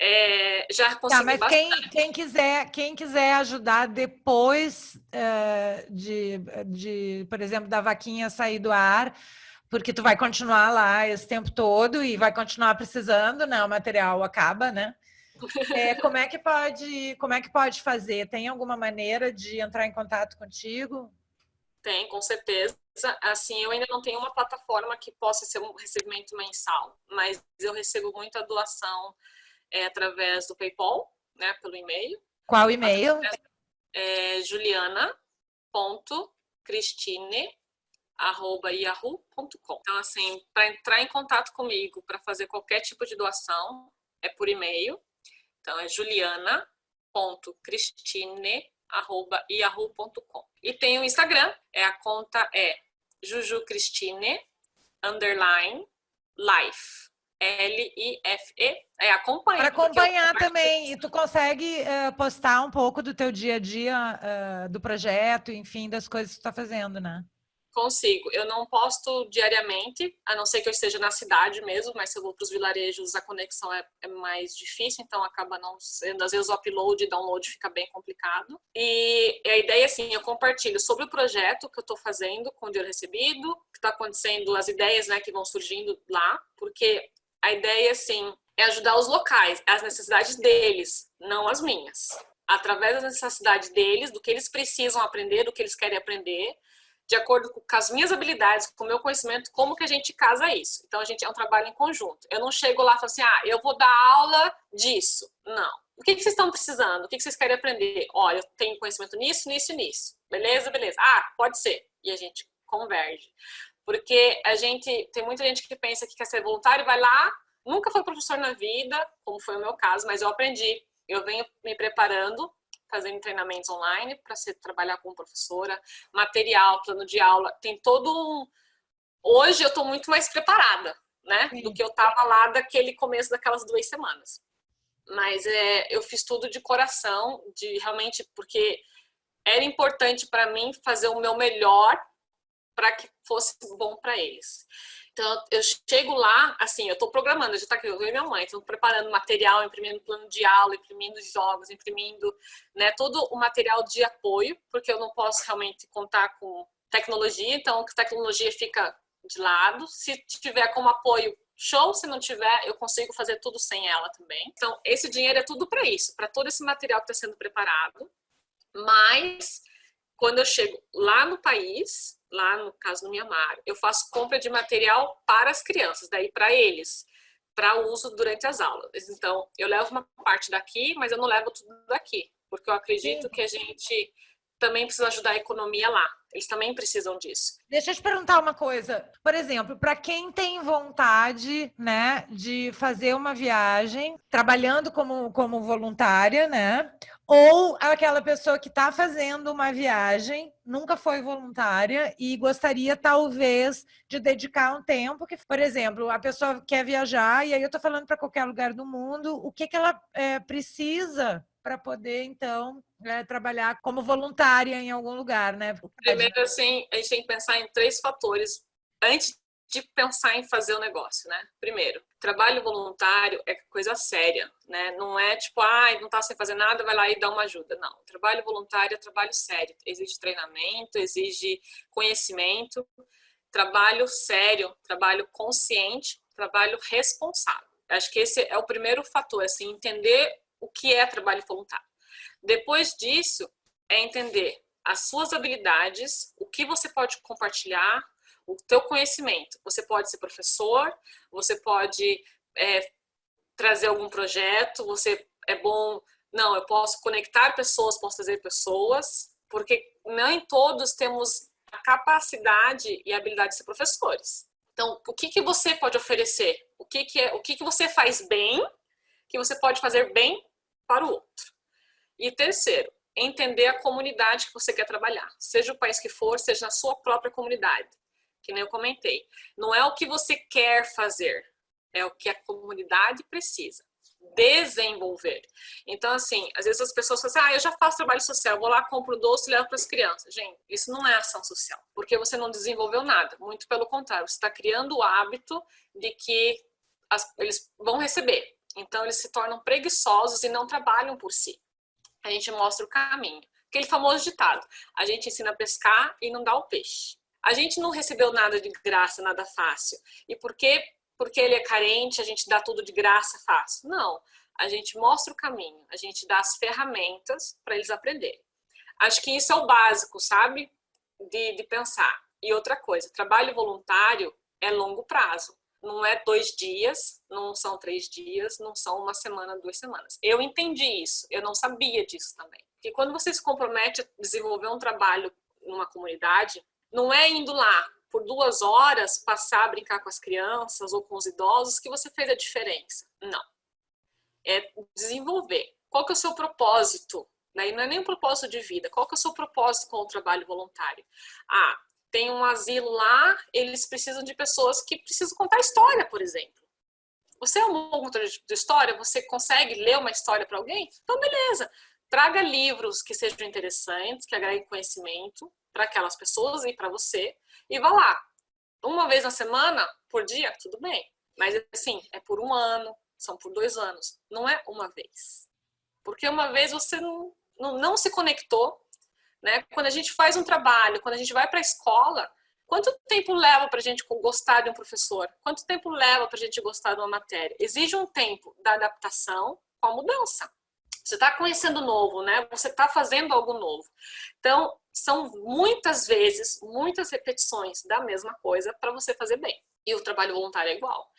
Já consegui mas bastante. quem quiser ajudar depois por exemplo, da vaquinha sair do ar, porque tu vai continuar lá esse tempo todo e vai continuar precisando, né? O material acaba, né? Como é que pode fazer? Tem alguma maneira de entrar em contato contigo? Tem, com certeza. Assim, eu ainda não tenho uma plataforma que possa ser um recebimento mensal, mas eu recebo muita doação através do PayPal, né? Pelo e-mail. Qual e-mail? Juliana.cristina, jujucristine@yahoo.com. Então, assim, para entrar em contato comigo, para fazer qualquer tipo de doação, é por e-mail. Então, é juliana.cristine@yahoo.com. E tem o Instagram, a conta é jujucristine_life. Life. Acompanha. Para acompanhar também. E tu consegue postar um pouco do teu dia a dia, do projeto, enfim, das coisas que tu tá fazendo, né? Consigo. Eu não posto diariamente, a não ser que eu esteja na cidade mesmo, mas se eu vou para os vilarejos, a conexão é mais difícil, então acaba não sendo. Às vezes o upload e download fica bem complicado. E a ideia, assim, eu compartilho sobre o projeto que eu estou fazendo com o dinheiro recebido, o que está acontecendo, as ideias, né, que vão surgindo lá, porque a ideia, assim, é ajudar os locais, as necessidades deles, não as minhas. Através das necessidades deles, do que eles precisam aprender, do que eles querem aprender, de acordo com as minhas habilidades, com o meu conhecimento, como que a gente casa isso. Então, a gente é um trabalho em conjunto. Eu não chego lá e falo assim, eu vou dar aula disso. Não. O que vocês estão precisando? O que vocês querem aprender? Olha, eu tenho conhecimento nisso, nisso e nisso. Beleza? Beleza. Pode ser. E a gente converge. Porque tem muita gente que pensa que quer ser voluntário, vai lá, nunca foi professor na vida, como foi o meu caso, mas eu aprendi. Eu venho me preparando, fazendo treinamentos online para trabalhar como professora, material, plano de aula, tem todo um... Hoje eu estou muito mais preparada, né, do que eu estava lá daquele começo daquelas 2 semanas. Mas eu fiz tudo de coração, realmente, porque era importante para mim fazer o meu melhor para que fosse bom para eles. Então, eu chego lá, assim, eu estou programando, eu já tá aqui, eu e minha mãe, estou preparando material, imprimindo plano de aula, imprimindo jogos, imprimindo, né, todo o material de apoio, porque eu não posso realmente contar com tecnologia, então a tecnologia fica de lado. Se tiver como apoio, show, se não tiver, eu consigo fazer tudo sem ela também. Então, esse dinheiro é tudo para isso, para todo esse material que está sendo preparado, mas quando eu chego lá no país, lá no caso no Mianmar, eu faço compra de material para as crianças, daí para eles, para uso durante as aulas. Então, eu levo uma parte daqui, mas eu não levo tudo daqui, porque eu acredito que a gente também precisa ajudar a economia lá. Eles também precisam disso. Deixa eu te perguntar uma coisa. Por exemplo, para quem tem vontade, né, de fazer uma viagem, trabalhando como voluntária, né? Ou aquela pessoa que está fazendo uma viagem, nunca foi voluntária e gostaria, talvez, de dedicar um tempo. Que, por exemplo, a pessoa quer viajar, e aí eu estou falando para qualquer lugar do mundo, o que ela precisa para poder, então, trabalhar como voluntária em algum lugar, né? Primeiro, assim, a gente tem que pensar em 3 fatores antes de pensar em fazer o negócio, né? Primeiro, trabalho voluntário é coisa séria, né? Não é tipo, não tá sem fazer nada, vai lá e dá uma ajuda. Não, trabalho voluntário é trabalho sério. Exige treinamento, exige conhecimento, trabalho sério, trabalho consciente, trabalho responsável. Acho que esse é o primeiro fator, assim, entender o que é trabalho voluntário. Depois disso, é entender as suas habilidades, o que você pode compartilhar, o teu conhecimento. Você pode ser professor, você pode trazer algum projeto, você é bom... Não, eu posso conectar pessoas, posso trazer pessoas, porque nem todos temos a capacidade e a habilidade de ser professores. Então, o que você pode oferecer? O que você faz bem, que você pode fazer bem para o outro? E terceiro, entender a comunidade que você quer trabalhar. Seja o país que for, seja na sua própria comunidade. Que nem eu comentei. Não é o que você quer fazer, é o que a comunidade precisa desenvolver. Então, assim, às vezes as pessoas falam assim, eu já faço trabalho social, vou lá, compro doce e levo para as crianças. Gente, isso não é ação social, porque você não desenvolveu nada. Muito pelo contrário, você está criando o hábito de que eles vão receber. Então, eles se tornam preguiçosos e não trabalham por si. A gente mostra o caminho. Aquele famoso ditado, a gente ensina a pescar e não dá o peixe. A gente não recebeu nada de graça, nada fácil. E porque ele é carente, a gente dá tudo de graça fácil? Não. A gente mostra o caminho, a gente dá as ferramentas para eles aprenderem. Acho que isso é o básico, sabe? De pensar. E outra coisa, trabalho voluntário é longo prazo. Não é 2 dias, não são 3 dias, não são 1 semana, 2 semanas. Eu entendi isso, eu não sabia disso também. Porque quando você se compromete a desenvolver um trabalho numa comunidade, não é indo lá por 2 horas passar a brincar com as crianças ou com os idosos que você fez a diferença. Não. É desenvolver. Qual que é o seu propósito? Né? E não é nem um propósito de vida. Qual que é o seu propósito com o trabalho voluntário? Ah, tem um asilo lá, eles precisam de pessoas que precisam contar história, por exemplo. Você é um bom contador de história? Você consegue ler uma história para alguém? Então, beleza. Traga livros que sejam interessantes, que agreguem conhecimento para aquelas pessoas e para você. E vá lá. Uma vez na semana, por dia, tudo bem. Mas, assim, é por 1 ano, são por 2 anos. Não é uma vez. Porque uma vez você não se conectou, né? Quando a gente faz um trabalho, quando a gente vai para a escola, quanto tempo leva para a gente gostar de um professor? Quanto tempo leva para a gente gostar de uma matéria? Exige um tempo da adaptação com a mudança. Você está conhecendo novo, né? Você está fazendo algo novo. Então, são muitas vezes, muitas repetições da mesma coisa para você fazer bem. E o trabalho voluntário é igual.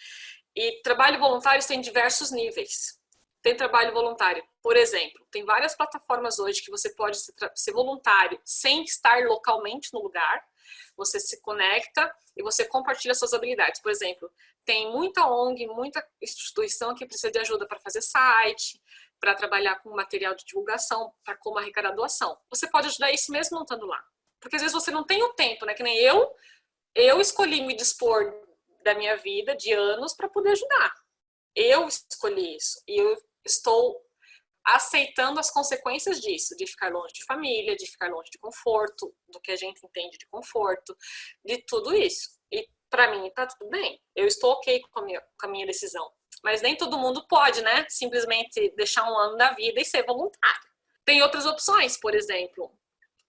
E trabalho voluntário tem diversos níveis. Tem trabalho voluntário, por exemplo, tem várias plataformas hoje que você pode ser voluntário sem estar localmente no lugar. Você se conecta e você compartilha suas habilidades. Por exemplo, tem muita ONG, muita instituição que precisa de ajuda para fazer site, para trabalhar com material de divulgação, para como arrecadar doação. Você pode ajudar isso mesmo não estando lá. Porque às vezes você não tem o tempo, né? Que nem eu escolhi me dispor da minha vida de anos para poder ajudar. Eu escolhi isso. E eu estou aceitando as consequências disso, de ficar longe de família, de ficar longe de conforto, do que a gente entende de conforto, de tudo isso. E para mim tá tudo bem. Eu estou ok com a minha decisão. Mas nem todo mundo pode, né? Simplesmente deixar 1 ano da vida e ser voluntário. Tem outras opções, por exemplo.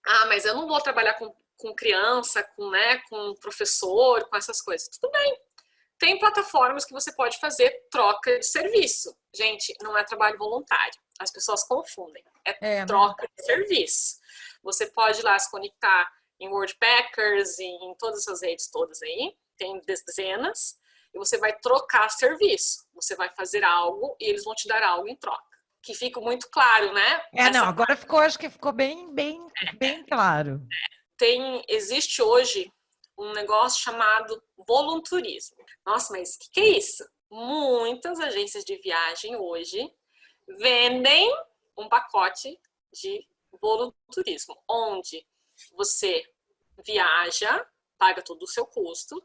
Ah, mas eu não vou trabalhar com criança, com professor, com essas coisas. Tudo bem. Tem plataformas que você pode fazer troca de serviço. Gente, não é trabalho voluntário. As pessoas confundem. É troca de serviço. Você pode ir lá se conectar em Wordpackers e em todas essas redes todas aí. Tem dezenas. E você vai trocar serviço. Você vai fazer algo e eles vão te dar algo em troca. Que fica muito claro, né? Agora acho que ficou bem claro. Existe hoje um negócio chamado volunturismo. Nossa, mas o que é isso? Muitas agências de viagem hoje vendem um pacote de volunturismo, onde você viaja, paga todo o seu custo,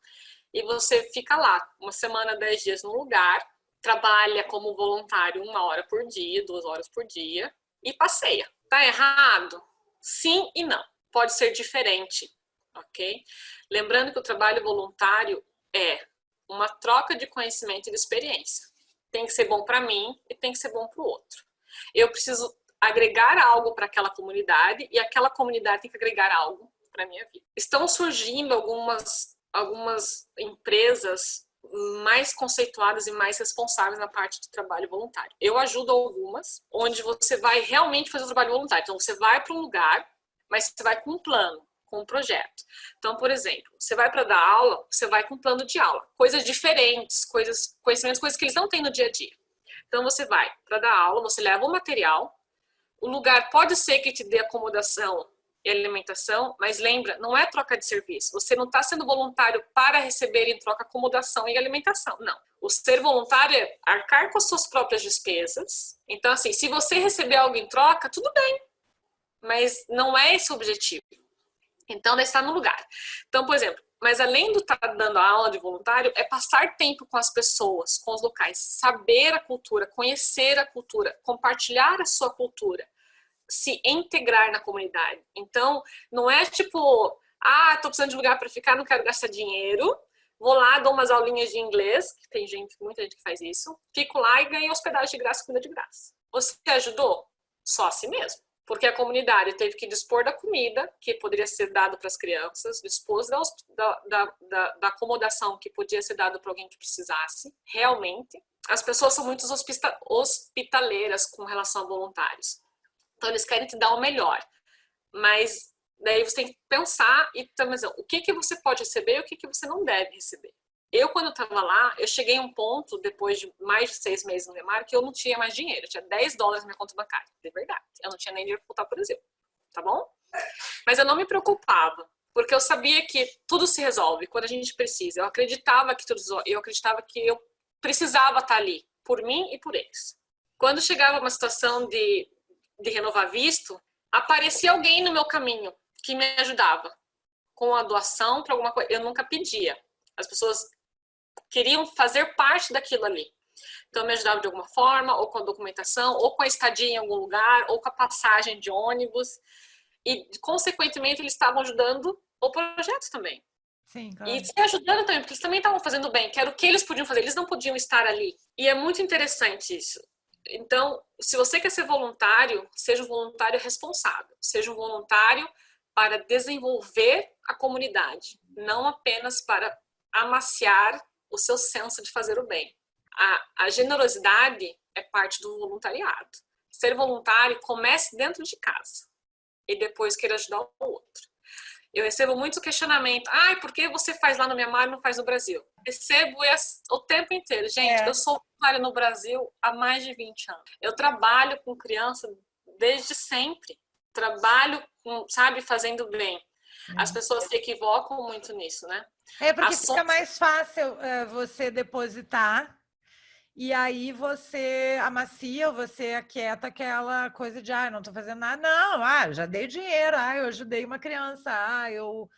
e você fica lá 1 semana, 10 dias no lugar, trabalha como voluntário 1 hora por dia, 2 horas por dia, e passeia. Tá errado? Sim e não. Pode ser diferente, ok? Lembrando que o trabalho voluntário é uma troca de conhecimento e de experiência. Tem que ser bom para mim e tem que ser bom para o outro. Eu preciso agregar algo para aquela comunidade e aquela comunidade tem que agregar algo para a minha vida. Estão surgindo algumas empresas mais conceituadas e mais responsáveis na parte de trabalho voluntário. Eu ajudo algumas, onde você vai realmente fazer o trabalho voluntário. Então, você vai para um lugar, mas você vai com um plano, com um projeto. Então, por exemplo, você vai para dar aula, você vai com um plano de aula. Coisas diferentes, conhecimentos, coisas que eles não têm no dia a dia. Então, você vai para dar aula, você leva o material, o lugar pode ser que te dê acomodação e alimentação, mas lembra, não é troca de serviço. Você não está sendo voluntário para receber em troca acomodação e alimentação, não. O ser voluntário é arcar com as suas próprias despesas. Então, assim, se você receber algo em troca, tudo bem, mas não é esse o objetivo. Então, deve estar no lugar. Então, por exemplo, mas além do estar dando a aula de voluntário, é passar tempo com as pessoas, com os locais, saber a cultura, conhecer a cultura, compartilhar a sua cultura, se integrar na comunidade. Então, não é tipo, tô precisando de lugar para ficar, não quero gastar dinheiro, vou lá, dou umas aulinhas de inglês, que tem muita gente que faz isso, fico lá e ganho hospedagem de graça, comida de graça. Você ajudou? Só a si mesmo. Porque a comunidade teve que dispor da comida, que poderia ser dado para as crianças, dispôs da acomodação que podia ser dado para alguém que precisasse, realmente. As pessoas são muito hospitaleiras com relação a voluntários. Então, eles querem te dar o melhor. Mas daí você tem que pensar e também dizer, o que você pode receber e o que você não deve receber. Eu, quando estava lá, eu cheguei a um ponto, depois de mais de 6 meses no Neymar, que eu não tinha mais dinheiro. Eu tinha $10 na minha conta bancária, de verdade. Eu não tinha nem dinheiro para voltar para o Brasil, tá bom? Mas eu não me preocupava, porque eu sabia que tudo se resolve quando a gente precisa. Eu acreditava que eu precisava estar ali, por mim e por eles. Quando chegava uma situação de renovar visto, aparecia alguém no meu caminho que me ajudava com a doação para alguma coisa. Eu nunca pedia. As pessoas queriam fazer parte daquilo ali. Então, me ajudava de alguma forma, ou com a documentação, ou com a estadia em algum lugar, ou com a passagem de ônibus. E, consequentemente, eles estavam ajudando o projeto também. Sim, claro. E se ajudando também, porque eles também estavam fazendo bem, que era o que eles podiam fazer, eles não podiam estar ali. E é muito interessante isso. Então, se você quer ser voluntário, seja um voluntário responsável, seja um voluntário para desenvolver a comunidade, não apenas para amaciar o seu senso de fazer o bem. A generosidade é parte do voluntariado. Ser voluntário, comece dentro de casa e depois queira ajudar o outro. Eu recebo muito questionamento. Por que você faz lá no Mianmar e não faz no Brasil? Recebo o tempo inteiro. Gente, eu sou voluntária no Brasil há mais de 20 anos. Eu trabalho com criança desde sempre. Trabalho, fazendo bem. As pessoas se equivocam muito nisso, né? Porque fica mais fácil você depositar e aí você amacia, você aquieta aquela coisa de não tô fazendo nada. Não, já dei dinheiro, eu ajudei uma criança, eu...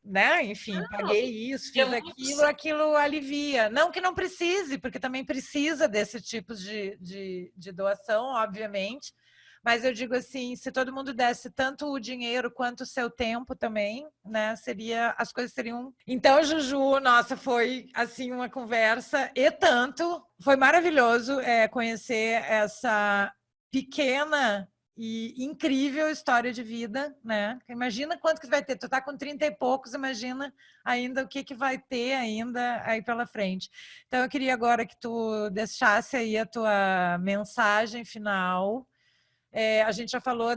né? Enfim, paguei isso, fiz aquilo alivia. Não que não precise, porque também precisa desse tipo de doação, obviamente. Mas eu digo assim, se todo mundo desse tanto o dinheiro quanto o seu tempo também, né? As coisas seriam... Então, Juju, nossa, foi assim uma conversa e tanto. Foi maravilhoso conhecer essa pequena e incrível história de vida, né? Imagina quanto que vai ter. Tu tá com 30 e poucos, imagina ainda o que vai ter ainda aí pela frente. Então, eu queria agora que tu deixasse aí a tua mensagem final. A gente já falou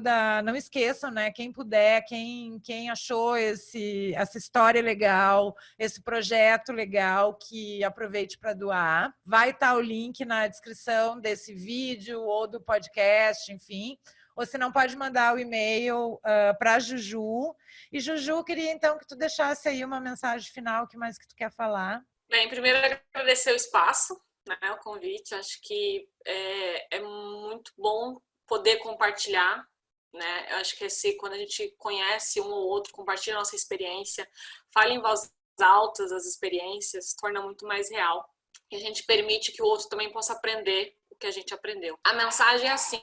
não esqueçam, né? Quem puder, quem achou essa história legal, esse projeto legal, que aproveite para doar. Vai estar o link na descrição desse vídeo ou do podcast, enfim. Ou se não, pode mandar o e-mail para a Juju. E, Juju, queria então que tu deixasse aí uma mensagem final, o que mais que tu quer falar? Bem, primeiro agradecer o espaço, né, o convite. Acho que é muito bom poder compartilhar, né? Eu acho que quando a gente conhece um ou outro, compartilha a nossa experiência, fala em voz alta as experiências, torna muito mais real. E a gente permite que o outro também possa aprender o que a gente aprendeu. A mensagem é assim,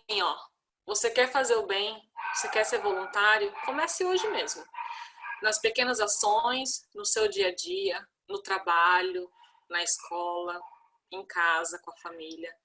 você quer fazer o bem, você quer ser voluntário, comece hoje mesmo. Nas pequenas ações, no seu dia a dia, no trabalho, na escola, em casa, com a família.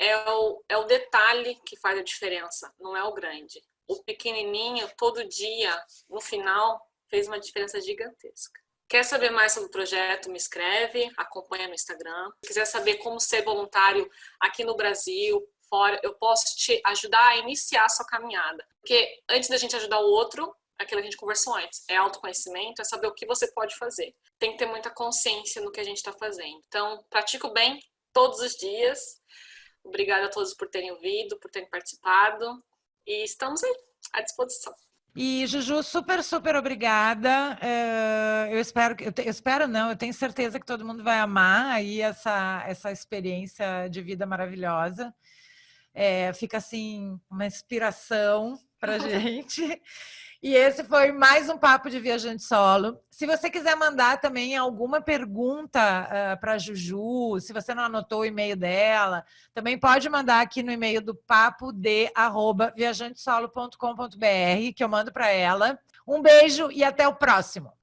É o detalhe que faz a diferença, não é o grande. O pequenininho, todo dia, no final, fez uma diferença gigantesca. Quer saber mais sobre o projeto? Me escreve, acompanha no Instagram. Se quiser saber como ser voluntário aqui no Brasil, fora, eu posso te ajudar a iniciar a sua caminhada. Porque antes da gente ajudar o outro, aquilo que a gente conversou antes, é autoconhecimento, é saber o que você pode fazer. Tem que ter muita consciência no que a gente está fazendo. Então, pratica o bem todos os dias. Obrigada a todos por terem ouvido, por terem participado. E estamos aí, à disposição. E, Juju, super, super obrigada. Eu tenho certeza que todo mundo vai amar aí essa experiência de vida maravilhosa. Fica, assim, uma inspiração para a gente. E esse foi mais um Papo de Viajante Solo. Se você quiser mandar também alguma pergunta para a Juju, se você não anotou o e-mail dela, também pode mandar aqui no e-mail do papod@viajantesolo.com.br, que eu mando para ela. Um beijo e até o próximo!